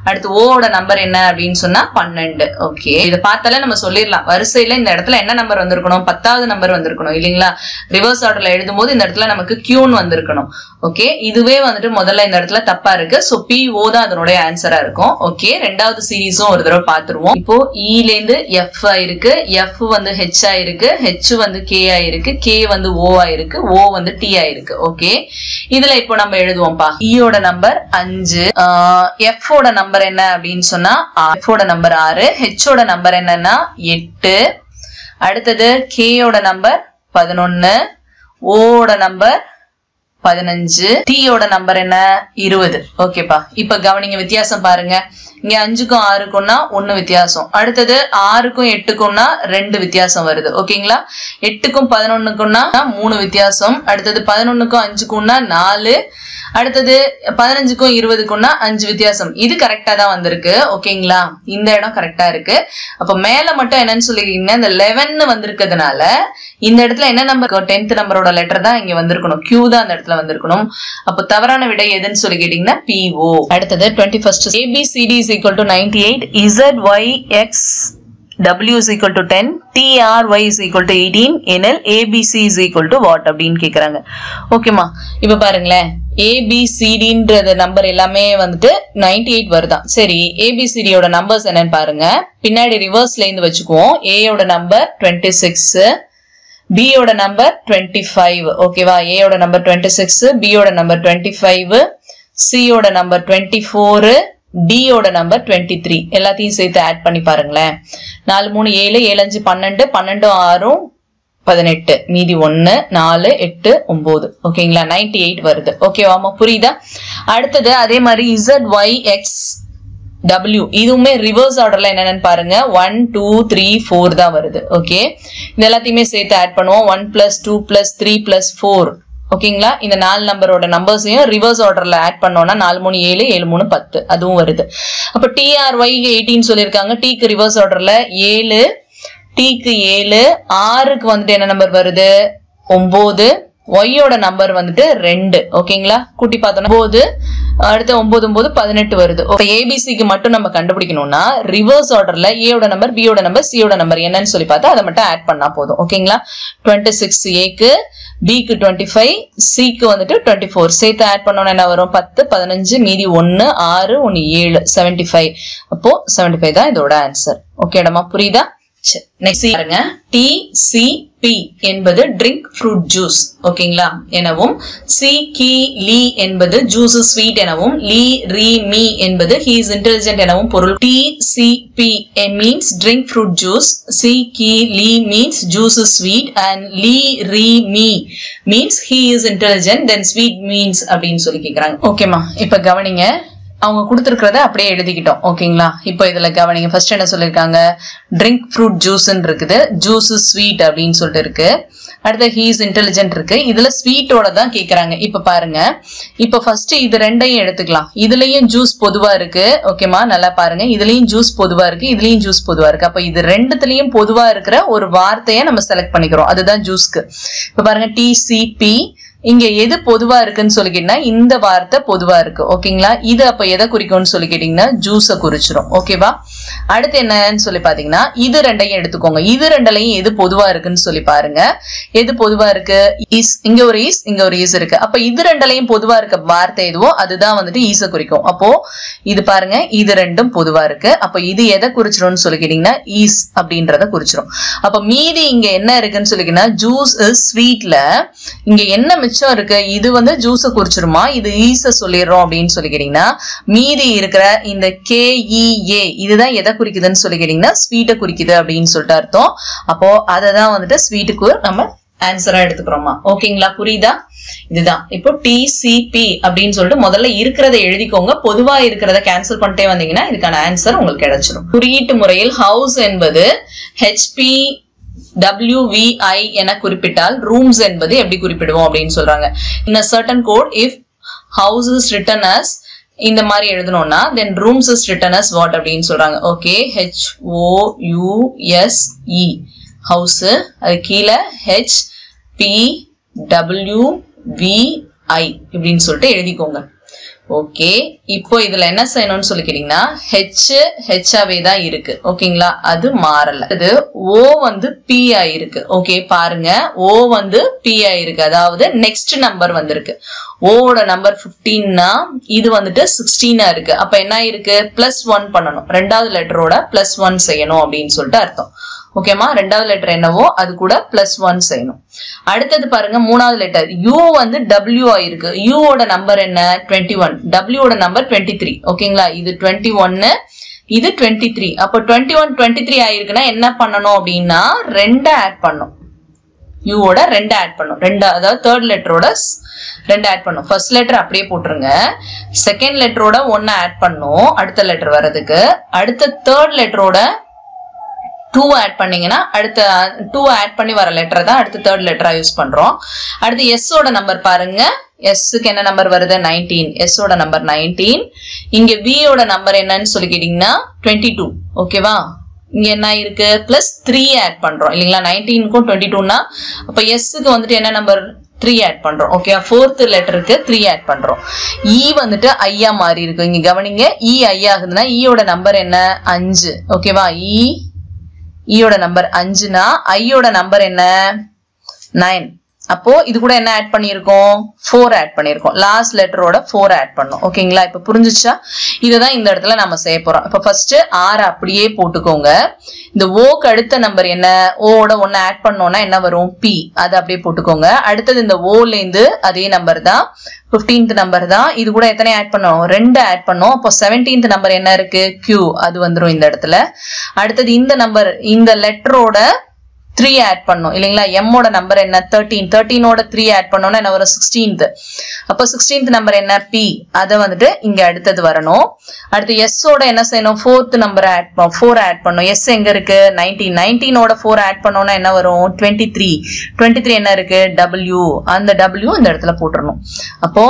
அடுத்து O ஓட நம்பர் என்ன அப்படின்னு சொன்னா 12. ஓகே, இத பார்த்தாலே நம்ம சொல்லிடலாம். வரிசையில இந்த இடத்துல என்ன நம்பர் வந்திருக்கணும், 10வது நம்பர் வந்திருக்கணும் இல்லீங்களா. ரிவர்ஸ் ஆர்டர்ல எழுதும் போது இந்த இடத்துல நமக்கு Qன்னு வந்திருக்கணும். ஓகே, இதுவே வந்துட்டு முதல்ல இந்த இடத்துல தப்பா இருக்கு. சோ PO தான் அதனுடைய ஆன்சரா இருக்கும். ஓகே, ரெண்டாவது சீரீஸும் ஒரு தடவை பாத்துருவோம். இப்போ E ல இருந்து F ஆயிருக்கு, F வந்து H ஆயிருக்கு, H வந்து K ஆயிருக்கு, K வந்து O ஆயிருக்கு, O வந்து T ஆயிருக்கு. ஓகே, இதுல இப்போ நம்ம எழுதுவோம்ப்பா. E ஓட நம்பர் 5, F ஓட நம்பர் என்ன அப்படின்னு சொன்னா F ஓட நம்பர் 6, H ஓட நம்பர் என்னன்னா 8, அடுத்தது K ஓட நம்பர் 11, O ஓட நம்பர் 15, T ஓட நம்பர் என்ன 20. ஓகேப்பா, இப்ப கவனிங்க வித்தியாசம் பாருங்க. இங்க 5க்கும் 6க்கும்னா 1 வித்தியாசம், அடுத்தது 6க்கும் 8க்கும்னா 2 வித்தியாசம் வருது. ஓகேங்களா, 8க்கும் 11க்கும்னா 3 வித்தியாசம், அடுத்தது 11க்கும் 5க்கும்னா 4, அடுத்தது 15க்கும் 20க்கும்னா 5 வித்தியாசம். இது கரெக்டா தான் வந்திருக்கு. ஓகேங்களா, இந்த இடம் கரெக்டா இருக்கு. அப்ப மேல மட்டும் என்னன்னு சொல்லிருக்கீங்கன்னா இந்த 11 வந்திருக்கிறதுனால இந்த இடத்துல என்ன நம்பர் 10th நம்பரோட லெட்டர் தான் இங்க வந்திருக்கணும், Q தான் அந்த இடத்துல வந்திருக்கணும். அப்ப தவறான விடை எதுன்னு சொல்லி கேட்டீங்கன்னா PO. அடுத்தது 21st ABCD is equal to 98, ZYX W is equal to 10, TRY is equal to 18 எனில் ABC is equal to what அப்படின்னு கேக்குறாங்க. ஓகேமா, இப்ப பாருங்களேன், ABCDன்றது நம்பர் எல்லாமே வந்துட்டு 98 வருதான். சரி, ABCD யோட நம்பர்ஸ் என்னன்னு பாருங்க. பின்னாடி ரிவர்ஸ்ல இருந்து வச்சுக்குவோம். A யோட நம்பர் 26, B யோட நம்பர் 25. ஓகேவா, A யோட நம்பர் 26, B யோட நம்பர் 25, C யோட நம்பர் 24, D யோட நம்பர் 23. எல்லாத்தையும் சேர்த்து ஆட் பண்ணி பாருங்களேன். 4 3 7 7 5 12, 12 6 18, மீதி 1 4 8 9. ஓகேங்களா, 98 வருது. ஓகேவாமா, புரியுதா? அடுத்தது அதே மாதிரி ZYX W, இதுவுமே ரிவர்ஸ் ஆர்டர்ல என்னன்னு பாருங்க. 1 2 3 4 தான் வருது. ஓகே, இது எல்லாத்தையுமே சேர்த்து ஆட் பண்ணுவோம். 1 + 2 + 3 + 4. ஓகேங்களா, இந்த 4 நம்பரோட நம்பர்ஸையும் ரிவர்ஸ் ஆர்டர்ல ஆட் பண்ணோம்னா 4 3 7 7 3 10 அதுவும் வருது. அப்ப TRY 18 சொல்லிருக்காங்க. Tக்கு ரிவர்ஸ் ஆர்டர்ல 7, Tக்கு 7, Rக்கு வந்துட்டு என்ன நம்பர் வருது 9, Y யோட நம்பர் வந்துட்டு 2. ஓகேங்களா, கூட்டி பார்த்தோம்னா 9, அடுத்து 9 9 18 வருது. ஏபிசிக்கு மட்டும் நம்ம கண்டுபிடிக்கணும்னா ரிவர்ஸ் ஆர்டர்ல ஏயோட நம்பர், பியோட நம்பர், சியோட நம்பர் என்னன்னு சொல்லி பார்த்தா அதை மட்டும் ஆட் பண்ணா போதும். ஓகேங்களா? 26 ஏக்கு, பிக்கு 25, சிக்கு வந்துட்டு 24 சேர்த்து ஆட் பண்ணோம்னா என்ன வரும்? 10 15 மீதி 1 6 1 7 75. அப்போ 75 தான் இதோட ஆன்சர். ஓகேடமா, புரியுதா? நெக்ஸ்ட் பாருங்க, TCP என்பது ட்ரிங்க் ஃப்ரூட் ஜூஸ் ஓகேங்களா எனவும், CKLE என்பது ஜூஸ் ஸ்வீட் எனவும், LRE என்பது he is intelligent எனவும் பொருள். TCP means drink fruit juice, CKLE means juice sweet, and LRE means he is intelligent, then sweet means அப்படின்னு சொல்லி கேக்குறாங்க. ஓகேமா, இப்ப கவனிங்க, அவங்க கொடுத்திருக்கிறத அப்படியே எழுதிக்கிட்டோம். ஓகேங்களா? இப்போ இதுல கவனிங்க, ஃபர்ஸ்ட் என்ன சொல்லிருக்காங்க? ட்ரிங்க் ஃப்ரூட் ஜூஸ்ன்னு இருக்குது, ஜூஸ் ஸ்வீட் அப்படின்னு சொல்லிட்டு இருக்கு. அடுத்து ஹீஸ் இன்டெலிஜென்ட் இருக்கு. இதுல ஸ்வீட்டோட தான் கேக்குறாங்க. இப்ப பாருங்க, இப்ப ஃபர்ஸ்ட் இது ரெண்டையும் எடுத்துக்கலாம். இதுலயும் ஜூஸ் பொதுவா இருக்கு. ஓகேமா, நல்லா பாருங்க, இதுலயும் ஜூஸ் பொதுவா இருக்கு, இதுலயும் ஜூஸ் பொதுவா இருக்கு. அப்ப இது ரெண்டுத்துலயும் பொதுவா இருக்கிற ஒரு வார்த்தையை நம்ம செலக்ட் பண்ணிக்கிறோம். அதுதான் ஜூஸ்க்கு. இப்ப பாருங்க, TCP இங்க எது பொதுவா இருக்குன்னு சொல்லி கேட்டீங்கன்னா இந்த வார்த்தை பொதுவா இருக்கு. ஓகேங்களா? இது அப்ப எதை குறிக்கும்னு சொல்லி கேட்டீங்கன்னா ஜூஸ குறிச்சிரும். ஓகேவா? அடுத்து என்னன்னு சொல்லி பாத்தீங்கன்னா இது ரெண்டையும் எடுத்துக்கோங்க. இது ரெண்டுலயும் எது பொதுவா இருக்குன்னு சொல்லி பாருங்க. எது பொதுவா இருக்கு? இஸ். இங்க ஒரு இஸ், இங்க ஒரு இஸ் இருக்கு. அப்ப இது ரெண்டுலயும் பொதுவா இருக்க வார்த்தை எதுவோ அதுதான் வந்துட்டு ஈஸ குறிக்கும். அப்போ இது பாருங்க, இது ரெண்டும் பொதுவா இருக்கு. அப்ப இது எதை குறிச்சிரும்னு சொல்லி கேட்டீங்கன்னா ஈஸ் அப்படின்றத குறிச்சிரும். அப்ப மீதி இங்க என்ன இருக்குன்னு சொல்லிக்கிட்டீங்கன்னா ஜூஸ் இஸ் ஸ்வீட்ல இங்க என்ன மிச்சம் இருக்கு? இது வந்து ஜூஸ குறிச்சிருமா, இது ஈஸ சொல்லிடுறோம் அப்படின்னு சொல்லி கேட்டீங்கன்னா மீதி இருக்கிற இந்த KEA இதுதான் எதை குறிக்குதுன்னு சொல்லி கேட்டீங்கன்னா ஸ்வீட்டை குறிக்குது அப்படின்னு சொல்லிட்டு அர்த்தம். அப்போ அததான் வந்துட்டு ஸ்வீட்டுக்கு நம்ம ஆன்சரா எடுத்துக்கிறோமா. ஓகேங்களா? புரியுதா? இதுதான் இப்போ TCP அப்படின்னு சொல்லிட்டு முதல்ல இருக்கிறத எழுதிக்கோங்க. பொதுவா இருக்கிறத கேன்சல் பண்ணிட்டே வந்தீங்கன்னா இதுக்கான ஆன்சர் உங்களுக்கு கிடைச்சிடும். குறியீட்டு முறையில் ஹவுஸ் என்பது HPWVI என குறிப்பிட்டால் ரூம்ஸ் என்பது எப்படி குறிப்பிடுவோம் அப்படின்னு சொல்றாங்க. in a certain code if house is written as இந்த மாதிரி எழுதணும்னா then rooms is written as what அப்படின்னு சொல்றாங்க. ஓகே, HOUSE ஹவுஸ், அது கீழே HPWVI இப்படின்னு சொல்லிட்டு எழுதிக்கோங்க. ஓகே, இப்போ இதுல என்ன செய்யணும்னு சொல்லி கேட்டீங்கன்னா ஹெச்ஆவே தான் இருக்கு. ஓகேங்களா? அது மாறல. அது ஓ வந்து P ஆயிருக்கு. ஓகே, பாருங்க, ஓ வந்து P ஆயிருக்கு. அதாவது நெக்ஸ்ட் நம்பர் வந்திருக்கு. ஓட நம்பர் 15னா இது வந்துட்டு 16 இருக்கு. அப்ப என்ன இருக்கு? +1 பண்ணணும். ரெண்டாவது லெட்டரோட +1 செய்யணும் அப்படின்னு சொல்லிட்டு அர்த்தம். ஓகேமா? ரெண்டாவது லெட்டர் என்னவோ அது கூட +1 செய்யணும். அடுத்தது பாருங்க, மூணாவது லெட்டர் U வந்து W ஆயிருக்கு. U ஓட நம்பர் என்ன? 21. W ஓட நம்பர் 23. ஓகேங்களா? இது 21, இது 23. அப்ப 21 23 ஆயிருக்குன்னா என்ன பண்ணணும் அப்படின்னா 2 ஆட் பண்ணும். U ஓட 2 ஆட் பண்ணும். அதாவது தேர்ட் லெட்டரோட 2 ஆட் பண்ணும். ஃபர்ஸ்ட் லெட்டர் அப்படியே போட்டுருங்க. செகண்ட் லெட்டரோட 1 ஆட் பண்ணும் அடுத்த லெட்டர் வர்றதுக்கு. அடுத்த தேர்ட் லெட்டரோட 2 ஆட் பண்ணீங்கன்னா அடுத்த 2 ஆட் பண்ணி வர லெட்டர் தான் அடுத்த தேர்ட் லெட்டரா யூஸ் பண்றோம். அடுத்து S ஓட நம்பர் பாருங்க. S க்கு என்ன நம்பர் வருது? 19. S ஓட நம்பர் 19. இங்க V ஓட நம்பர் என்னன்னு சொல்லி கேட்டீங்கன்னா 22. ஓகேவா? இங்க என்ன இருக்கு? +3 ஆட் பண்றோம் இல்லீங்களா? 19க்கும் 22னா அப்ப S க்கு வந்துட்டு என்ன நம்பர்? 3 ஆட் பண்றோம். ஓகே, ஃபோர்த் லெட்டருக்கு 3 ஆட் பண்றோம். E வந்துட்டு ஐயா மாறி இருக்கு. இங்க கவனிங்க, E ஐயா ஆகுதுன்னா E ஓட நம்பர் என்ன? 5. ஓகேவா? E ஓட நம்பர் 5னா I ஓட நம்பர் என்ன? 9. அப்போ இது கூட என்ன ஆட் பண்ணியிருக்கோம்? 4 ஆட் பண்ணியிருக்கோம். லாஸ்ட் லெட்டரோட 4 ஆட் பண்ணோம். ஓகேங்களா? இப்ப புரிஞ்சுச்சா? இதுதான் இந்த இடத்துல நம்ம செய்ய போறோம். இப்ப ஃபர்ஸ்ட் R அப்படியே போட்டுக்கோங்க. இந்த ஓக்கு அடுத்த நம்பர் என்ன? ஓட 1 ஆட் பண்ணோம்னா என்ன வரும்? P. அது அப்படியே போட்டுக்கோங்க. அடுத்தது இந்த ஓல இருந்து அதே நம்பர் தான், 15th நம்பர் தான். இது கூட எத்தனை ஆட் பண்ணோம்? 2 ஆட் பண்ணோம். அப்போ 17th நம்பர் என்ன இருக்கு? Q. அது வந்துரும் இந்த இடத்துல. அடுத்தது இந்த நம்பர், இந்த லெட்டரோட 3 ஆட் பண்ணோம் இல்லைங்களா? M ஓட நம்பர் என்ன? 13. 13 ஓட 3 ஆட் பண்ணோம்னா என்ன வரும்? 16th. அப்போ 16th நம்பர் என்ன? P. அத வந்துட்டு இங்க அடுத்தது வரணும். அடுத்து S ஓட என்ன செய்யணும்? 4th நம்பர் ஆட் பண்ணோம். 4 ஆட் பண்ணோம். S எங்க இருக்கு? 19. 19 ஓட 4 ஆட் பண்ணோம்னா என்ன வரும்? 23. 23 என்ன இருக்கு? W. அந்த W இந்த இடத்துல போட்டுறணும். அப்போ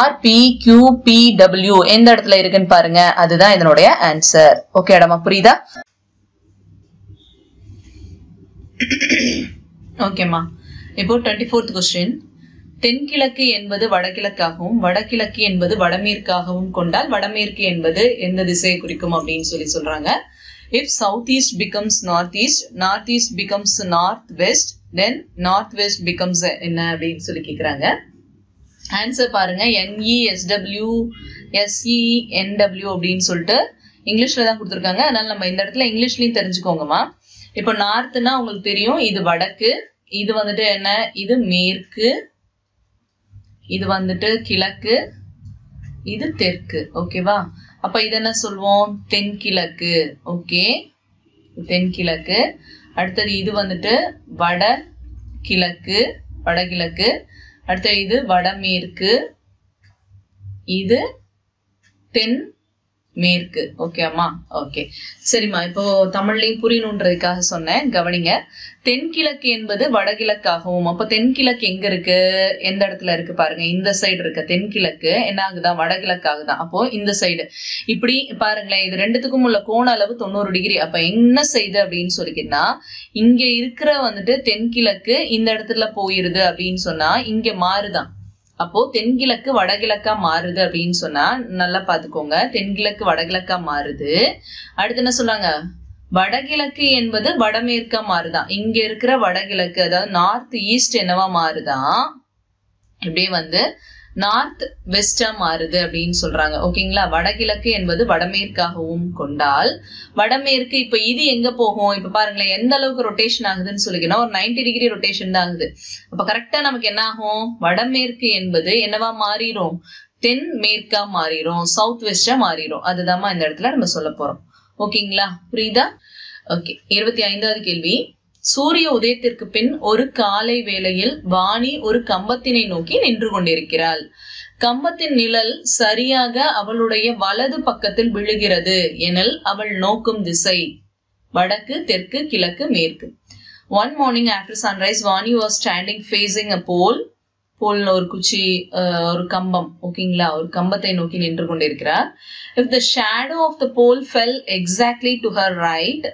R P Q P W எந்த இடத்துல இருக்குன்னு பாருங்க. அதுதான் இதனுடைய ஆன்சர். ஓகே அடமா, புரியுதா? ஓகேமா, இப்போ 24th கொஸ்டின். தென்கிழக்கு என்பது வடகிழக்காகவும் வடகிழக்கு என்பது வடமேற்காகவும் கொண்டால் வடமேற்கு என்பது எந்த திசையை குறிக்கும் அப்படின்னு சொல்றாங்க. If southeast becomes northeast, northeast becomes northwest, then northwest becomes என்ன அப்படின்னு சொல்லி கேக்குறாங்க. ஆன்சர் பாருங்க, NESW SENW அப்படின்னு சொல்லிட்டு இங்கிலீஷ்ல தான் கொடுத்துருக்காங்க. அதனால நம்ம இந்த இடத்துல இங்கிலீஷ்லயும் தெரிஞ்சுக்கோங்கம்மா. இப்போ நார்த்னா உங்களுக்கு தெரியும், இது வடக்கு, இது வந்துட்டு என்ன, இது மேற்கு, இது வந்துட்டு கிழக்கு, இது தெற்கு. ஓகேவா? அப்ப இது என்ன சொல்வோம், தென்கிழக்கு. ஓகே, தென்கிழக்கு. அடுத்தது இது வந்துட்டு வட கிழக்கு, வடகிழக்கு. அடுத்தது இது வடமேற்கு, இது தென் மேற்கு. ஓகேம்மா? ஓகே, சரிம்மா. இப்போ தமிழ்லையும் புரியணுன்றதுக்காக சொன்னேன், கவனிங்க. தென்கிழக்கு என்பது வடகிழக்காகவும், அப்ப தென்கிழக்கு எங்க இருக்கு, எந்த இடத்துல இருக்கு பாருங்க, இந்த சைடு இருக்கு. தென்கிழக்கு என்ன ஆகுதான், வடகிழக்காகுதான். அப்போ இந்த சைடு இப்படி பாருங்களேன், இது ரெண்டுத்துக்கும் உள்ள கோண அளவு 90 டிகிரி. அப்ப என்ன செய்யுது அப்படின்னு சொல்லிக்கிட்டா, இங்க இருக்கிற வந்துட்டு தென்கிழக்கு இந்த இடத்துல போயிருது அப்படின்னு சொன்னா இங்க மாறுதான். அப்போ தென்கிழக்கு வடகிழக்கா மாறுது அப்படின்னு சொன்னா நல்லா பாத்துக்கோங்க, தென்கிழக்கு வடகிழக்கா மாறுது. அடுத்து என்ன சொல்றாங்க, வடகிழக்கு என்பது வடமேற்கா மாறுதான். இங்க இருக்கிற வடகிழக்கு, அதாவது நார்த் ஈஸ்ட் என்னவா மாறுதான், இப்படியே வந்து நார்த் வெஸ்டா மாறுது அப்படின்னு சொல்றாங்க. ஓகேங்களா? வடகிழக்கு என்பது வடமேற்காகவும் கொண்டால் வடமேற்கு, இப்ப இது எங்க போகும், இப்ப பாருங்களேன் எந்த அளவுக்கு ரொட்டேஷன் ஆகுதுன்னு சொல்லிக்கணும், ஒரு 90 டிகிரி ரொட்டேஷன் தான் ஆகுது. அப்ப கரெக்டா நமக்கு என்ன ஆகும், வடமேற்கு என்பது என்னவா மாறிடும், தென் மேற்கா மாறிடும், சவுத் வெஸ்டா மாறிடும். அதுதான் இந்த இடத்துல நம்ம சொல்ல போறோம். ஓகேங்களா? புரியுதா? ஓகே, 25வது கேள்வி. சூரிய உதயத்திற்கு பின் ஒரு காலை வேளையில் வாணி ஒரு கம்பத்தினை நோக்கி நின்று கொண்டிருக்கிறாள். கம்பத்தின் நிழல் சரியாக அவளுடைய வலது பக்கத்தில் விழுகிறது எனில் அவள் நோக்கும் திசை வடக்கு, தெற்கு, கிழக்கு, மேற்கு. One morning after sunrise, Vani was standing facing a pole. போல் ஒரு குச்சி, ஒரு கம்பம். ஓகேங்களா? ஒரு கம்பத்தை நோக்கி நின்று கொண்டிருக்கிறார். If the shadow of the pole fell exactly to her right,